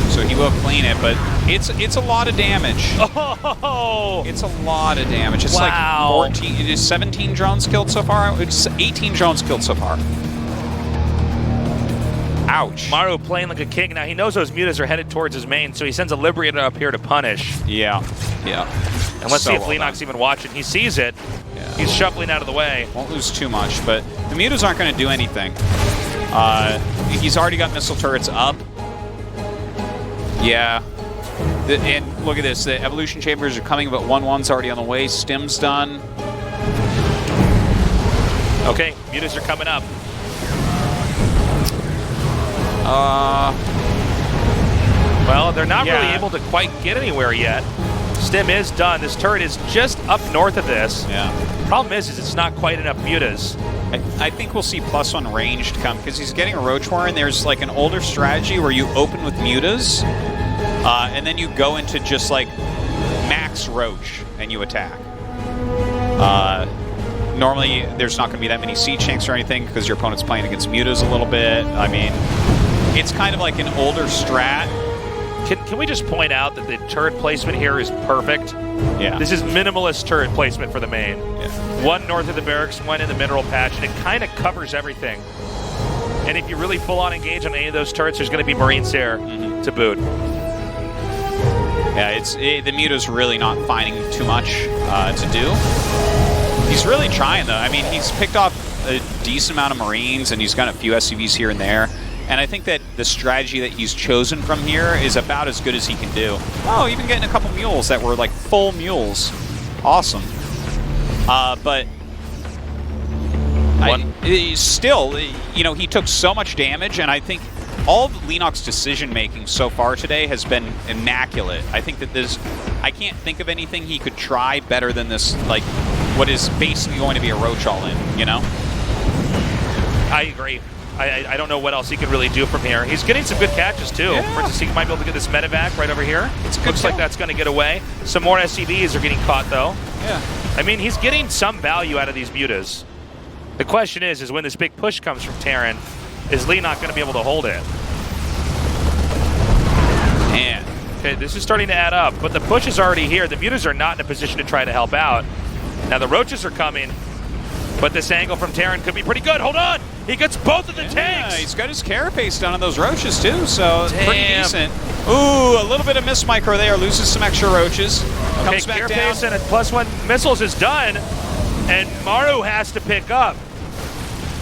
So he will clean it, but it's a lot of damage. Oh! It's a lot of damage. It's wow. like 14, it is 17 drones killed so far. It's 18 drones killed so far. Ouch. Maru playing like a king. Now he knows those mutas are headed towards his main, so he sends a Liberator up here to punish. Yeah. Yeah. And let's so see if Leenock's even watching. He sees it. Yeah. He's shuffling out of the way. Won't lose too much, but the mutas aren't going to do anything. He's already got missile turrets up. Yeah. And look at this. The evolution chambers are coming, but 1-1's already on the way. Stim's done. Okay, mutas are coming up. Well, they're not really able to quite get anywhere yet. Stim is done. This turret is just up north of this. Yeah. Problem is it's not quite enough mutas. I think we'll see +1 ranged come because he's getting a Roach War, and there's like an older strategy where you open with mutas, and then you go into just like max Roach and you attack. Normally, there's not going to be that many siege tanks or anything because your opponent's playing against mutas a little bit. I mean, it's kind of like an older strat. Can we just point out that the turret placement here is perfect? Yeah. This is minimalist turret placement for the main. Yeah. One north of the barracks, one in the mineral patch, and it kind of covers everything. And if you really full-on engage on any of those turrets, there's going to be Marines there to boot. Yeah, the muta's really not finding too much to do. He's really trying, though. I mean, he's picked off a decent amount of Marines, and he's got a few SCVs here and there. And I think that the strategy that he's chosen from here is about as good as he can do. Oh, even getting a couple mules that were like full mules. Awesome. But still, you know, he took so much damage, and I think all of Leenock's decision-making so far today has been immaculate. I think that I can't think of anything he could try better than this, like, what is basically going to be a Roach all-in, you know? I agree. I don't know what else he could really do from here. He's getting some good catches, too. Yeah. For instance, he might be able to get this medevac right over here. Looks like that's going to get away. Some more SCVs are getting caught, though. Yeah. I mean, he's getting some value out of these mutas. The question is when this big push comes from Terran, is Leenock going to be able to hold it? Man. Okay, this is starting to add up, but the push is already here. The mutas are not in a position to try to help out. Now the Roaches are coming, but this angle from Terran could be pretty good. Hold on! He gets both of the tanks! He's got his carapace done on those Roaches, too, so pretty Damn. decent. Ooh, a little bit of miss micro there. Loses some extra Roaches. Okay, Comes back down. carapace and a +1 missiles is done. And Maru has to pick up.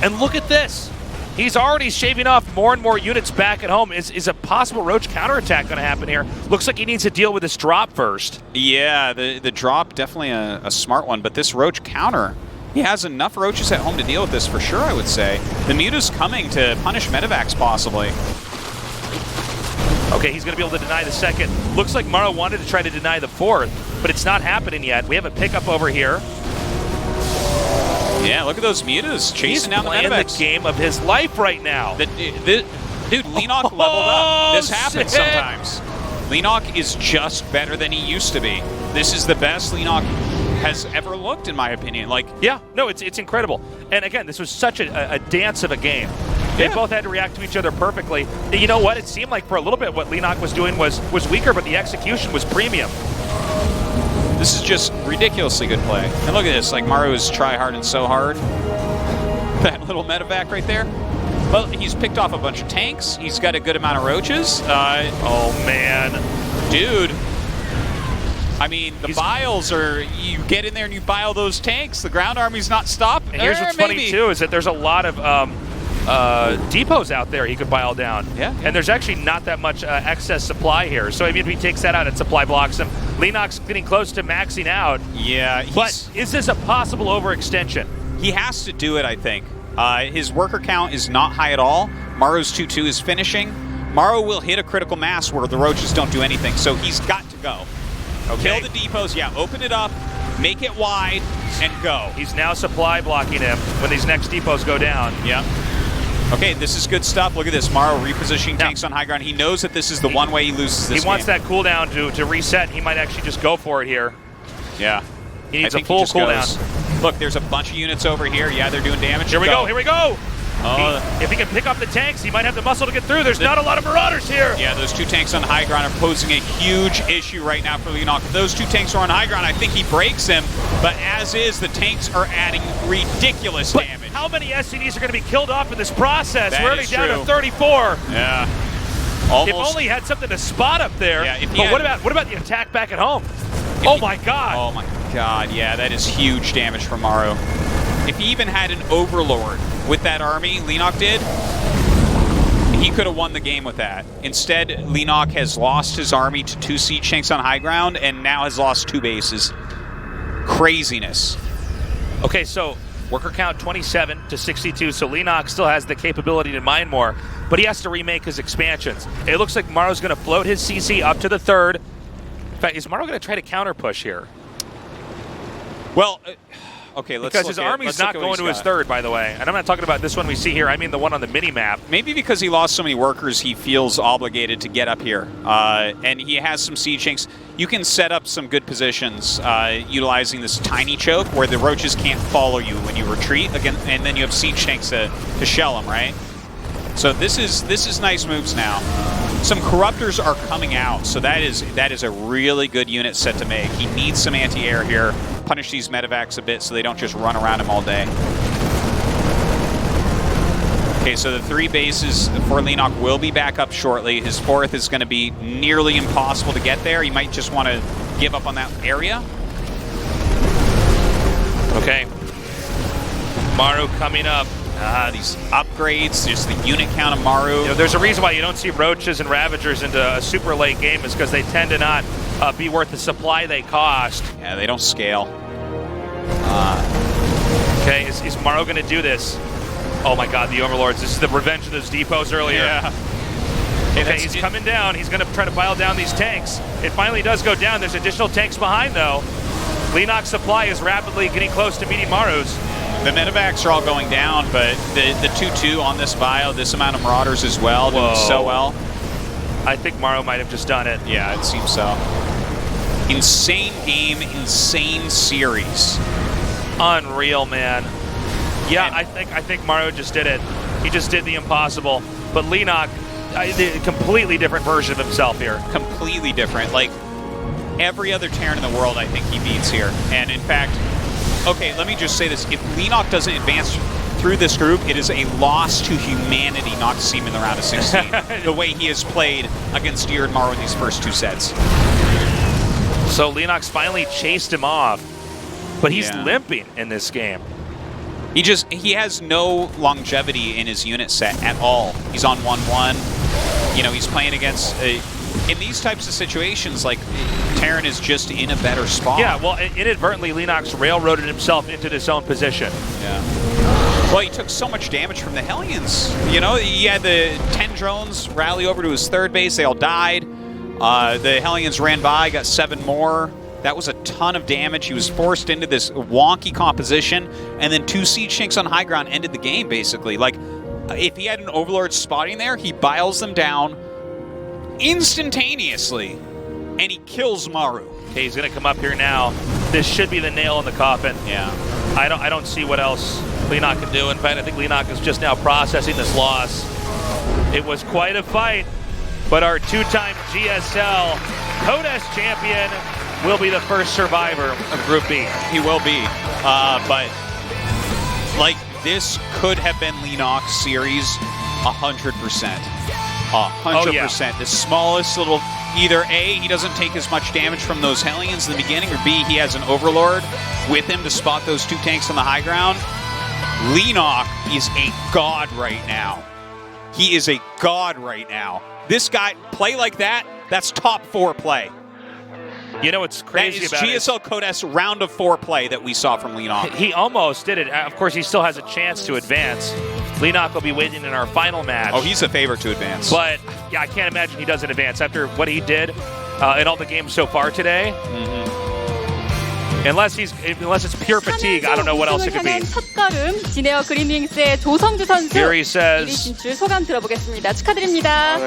And look at this. He's already shaving off more and more units back at home. Is a possible Roach counterattack going to happen here? Looks like he needs to deal with this drop first. Yeah, the drop, definitely a smart one, but this Roach counter, he has enough Roaches at home to deal with this for sure, I would say. The Muta's coming to punish Medivacs, possibly. Okay, he's going to be able to deny the second. Looks like Maru wanted to try to deny the fourth, but it's not happening yet. We have a pickup over here. Yeah, look at those Mutas chasing down the Medivacs. He's playing the game of his life right now. Dude, Leenock leveled up. This happens sometimes. Leenock is just better than he used to be. This is the best Leenock has ever looked, in my opinion. Yeah, no, it's incredible. And again, this was such a dance of a game. They both had to react to each other perfectly. You know what? It seemed like for a little bit what Leenock was doing was weaker, but the execution was premium. This is just ridiculously good play. And look at this, Maru is try-harding so hard. That little Medivac right there. Well, he's picked off a bunch of tanks. He's got a good amount of Roaches. Oh, man. Dude. I mean, the biles are, you get in there and you bile those tanks. The ground army's not stopping. And here's what's funny, too, is that there's a lot of depots out there he could bile down. Yeah. And there's actually not that much excess supply here. So maybe if he takes that out, it supply blocks him. Leenock's getting close to maxing out. Yeah. But is this a possible overextension? He has to do it, I think. His worker count is not high at all. Maru's 2-2 is finishing. Maru will hit a critical mass where the Roaches don't do anything, so he's got to go. Okay. Kill the depots, open it up, make it wide, and go. He's now supply blocking him when these next depots go down. Yeah. Okay, this is good stuff. Look at this. Maru repositioning tanks on high ground. He knows that this is the one way he loses this He wants that cooldown to reset. He might actually just go for it here. Yeah. He needs a full cooldown. Look, there's a bunch of units over here. Yeah, they're doing damage. Here we go. If he can pick up the tanks, he might have the muscle to get through. There's not a lot of Marauders here. Yeah, those two tanks on high ground are posing a huge issue right now for Leenock. If those two tanks are on high ground, I think he breaks him. But as is, the tanks are adding ridiculous damage. How many SCDs are going to be killed off in this process? That We're already is down true. to 34. Yeah. Almost. If only he had something to spot up there. Yeah, but what about the attack back at home? My God. Oh my God, yeah, that is huge damage from Maru. If he even had an Overlord with that army, Leenock did, he could have won the game with that. Instead, Leenock has lost his army to 2 siege tanks on high ground and now has lost 2 bases. Craziness. Okay, so worker count 27 to 62, so Leenock still has the capability to mine more, but he has to remake his expansions. It looks like Maru's going to float his CC up to the 3rd. In fact, is Maru going to try to counter push here? Well, okay, let's because his army's not going to his 3rd, by the way. And I'm not talking about this one we see here. I mean the one on the mini-map. Maybe because he lost so many workers, he feels obligated to get up here. And he has some siege tanks. You can set up some good positions utilizing this tiny choke where the Roaches can't follow you when you retreat, again, and then you have siege tanks to shell them, right? So this is nice moves now. Some Corruptors are coming out, so that is a really good unit set to make. He needs some anti-air here. Punish these Medivacs a bit so they don't just run around him all day. Okay, so the 3 bases for Leenock will be back up shortly. His 4th is going to be nearly impossible to get there. He might just want to give up on that area. Okay. Maru coming up. These upgrades, just the unit count of Maru. You know, there's a reason why you don't see Roaches and Ravagers into a super late game is because they tend to not be worth the supply they cost. Yeah, they don't scale. Okay, is Maru going to do this? Oh my God, the Overlords. This is the revenge of those depots earlier. Yeah. Okay, he's coming down. He's going to try to pile down these tanks. It finally does go down. There's additional tanks behind, though. Leenock's supply is rapidly getting close to meeting Maru's. The Medivacs are all going down, but the 2-2 on this bio, this amount of Marauders as well, doing so well. I think Maru might have just done it. Yeah, it seems so. Insane game, insane series. Unreal, man. Yeah, I think Maru just did it. He just did the impossible. But Leenock, a completely different version of himself here. Completely different. Like, every other Terran in the world, I think he beats here. And in fact, okay, let me just say this. If Leenock doesn't advance through this group, it is a loss to humanity not to see him in the round of 16. The way he has played against Deer and Maru in these first 2 sets. So Leenock's finally chased him off. but he's limping in this game. He has no longevity in his unit set at all. He's on 1-1. You know, he's playing against in these types of situations, like, Terran is just in a better spot. Yeah, well, inadvertently, Leenock's railroaded himself into his own position. Yeah. Well, he took so much damage from the Hellions. You know, he had the 10 drones rally over to his third base. They all died. The Hellions ran by, got 7 more. That was a ton of damage. He was forced into this wonky composition, and then 2 siege tanks on high ground ended the game, basically. Like, if he had an Overlord spotting there, he biles them down instantaneously, and he kills Maru. Okay, he's going to come up here now. This should be the nail in the coffin. Yeah. I don't see what else Leenock can do. In fact, I think Leenock is just now processing this loss. It was quite a fight, but our 2-time GSL Codes champion will be the first survivor of Group B. He will be, but like, this could have been Leenock's series 100%. 100%. Oh, yeah. The smallest little, either A, he doesn't take as much damage from those Hellions in the beginning, or B, he has an Overlord with him to spot those 2 tanks on the high ground. Leenock is a god right now. He is a god right now. This guy, play like that, that's top 4 play. You know what's crazy about it? That is GSL Codes round of 4 play that we saw from Leenock. He almost did it. Of course, he still has a chance to advance. Leenock will be waiting in our final match. Oh, he's a favorite to advance. But, yeah, I can't imagine he doesn't advance after what he did in all the games so far today. Unless it's pure fatigue, I don't know what else it could be. 진에어 그린윙스의 조성주 선수 Here he says, 진출 소감 들어보겠습니다. 축하드립니다.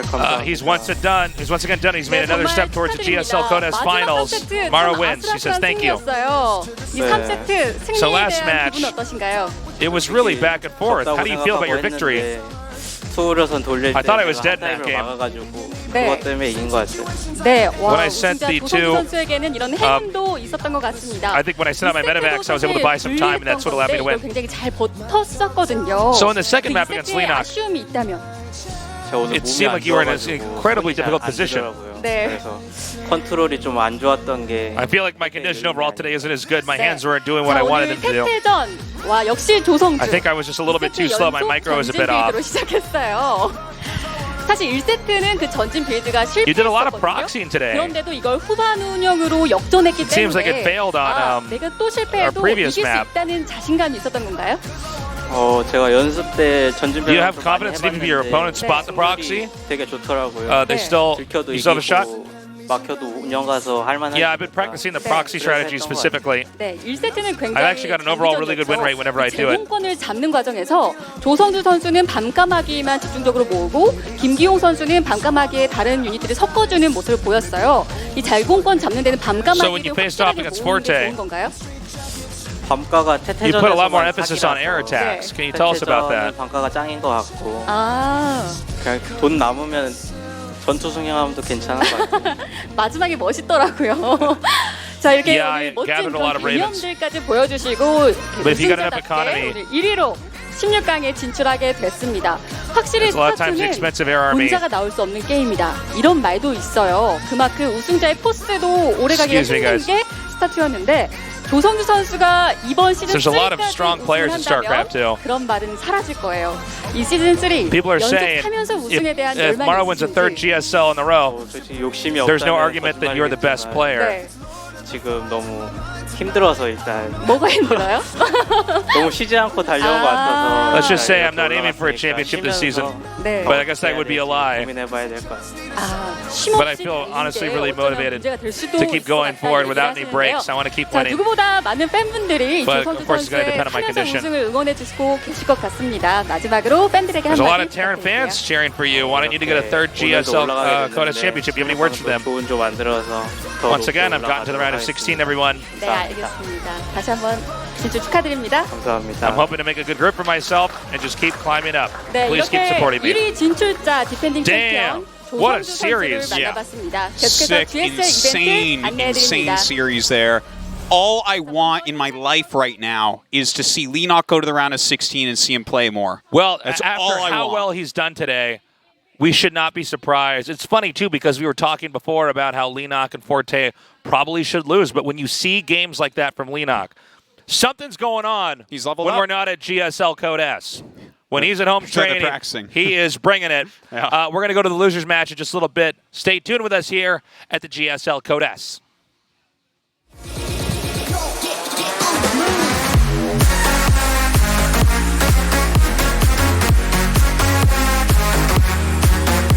he's once again done. He's made another step towards the GSL Codes finals. Maru wins. He says thank you. 이 3세트 So 승리에 last 대한 match, 기분 어떠신가요? it was really back and forth. How do you feel about your victory? I thought I was dead in that game. 네. 네, 와, When I sent 진짜 the 조성주 two, 선수에게는 이런 행운도 있었던 것 같습니다. I think when I sent out my medevacs, I was able to buy some time, and that's what allowed me to win. 굉장히 잘 버텼었거든요. So in the second map against Leenock, 아쉬움이 있다면 it seemed like you were in an incredibly difficult position. 네. 컨트롤이 좀 안 좋았던 게 I feel like my condition overall today isn't as good. My hands weren't doing what I wanted them to do. 태태전 와 역시 조성주. I think I was just a little bit too slow. My micro was a bit off. 시작했어요. 사실 1세트는 그 전진 빌드가 You did a lot of 실패했었거든요. proxying today. 그런데도 이걸 후반 운영으로 역전했기 때문에 seems like it failed on 내가 또 실패해도 our previous 이길 map. 수 있다는 자신감이 있었던 건가요? 제가 연습 때 전진 Do you have confidence that even if your opponent spot the proxy, 되게 좋더라고요. they still 들켜도 you still have a shot? 막혀도 운영 가서 할 만한. Yeah, I've been practicing the proxy strategy specifically. 네, 1세트는 굉장히 I've actually got an overall really good win rate whenever I do it. 제공권을 잡는 과정에서 조성주 선수는 밤까마귀만 집중적으로 모으고 김기용 선수는 밤까마귀의 다른 유닛들을 섞어주는 모습을 보였어요. 이 제공권 잡는 데는 So when 밤까마귀를 you faced off 확실하게 against 모으는 게 Forte, 좋은 건가요? 밤가가 you put a lot more 태태전에서만 emphasis on air attacks. Can you tell us about that? 밤가가 짱인 것 같고 아, 그냥 돈 남으면 전투 승용하면도 괜찮은 것 같아요. 마지막에 멋있더라고요. 자 이렇게 Yeah, I 오늘 멋진 gathered a lot of 그런 ravens. 개념들까지 보여주시고 But if you got enough 우승자답게 economy, 오늘 1위로 16강에 진출하게 됐습니다. 확실히 It's a lot of times the 스타트는 expensive air army. 혼자가 나올 수 없는 게임이다. 이런 말도 있어요. 그만큼 우승자의 포스도 오래가기가 Excuse me, 힘든 게 스타트였는데 조성주 선수가 이번 시즌 There's a lot of 3까지 strong players in StarCraft too. 그런 말은 사라질 거예요. 이 시즌 3 People are saying 연습하면서 우승에 대한 if 열망이 Maru wins a third 있으신지. GSL in a row, 솔직히 욕심이 there's no 없다면 argument that you're the best 거짓말이겠지만 player. 네. 지금 너무 힘들어서 일단 뭐가 힘들어요? 너무 쉬지 않고 달려온 것 같아서. Let's just say I'm not aiming for a championship this season. 네. But I guess that would be a lie. 고민해봐야 될 것 같습니다. But I feel honestly really motivated to keep going forward without any breaks. I want to keep 자, winning. 누구보다 많은 팬분들이 But 조성주 of course it's gonna 선수의 depend on my 하면서 condition. 우승을 응원해 주시고 계실 것 같습니다. 마지막으로 팬들에게 There's a lot 한마디 of Terran 부탁드릴게요. fans cheering for you, wanting you to get a third GSL Codes championship. Do you have any words for them? 좋은 조 만들어서 더 Once 높게 again, I've gotten to the round of 16, everyone. 네, 알겠습니다. 다시 한번 진출 축하드립니다. 감사합니다. I'm hoping to make a good group for myself and just keep climbing up. 네, Please keep 이렇게 supporting me. 1위 진출자 디펜딩 Damn, 챔피언 what a 조성주 series. 선수를 만나봤습니다. 계속해서 Sick, GSL insane, 이벤트 안내해드립니다. insane series there. All I want in my life right now is to see Leenock go to the round of 16 and see him play more. Well, That's after all I how want. well he's done today, we should not be surprised. It's funny, too, because we were talking before about how Leenock and Forte probably should lose. But when you see games like that from Leenock, something's going on He's leveled when up. we're not at GSL Code S. When he's at home So they're training, practicing. he is bringing it. Yeah. We're going to go to the losers match in just a little bit. Stay tuned with us here at the GSL Code S.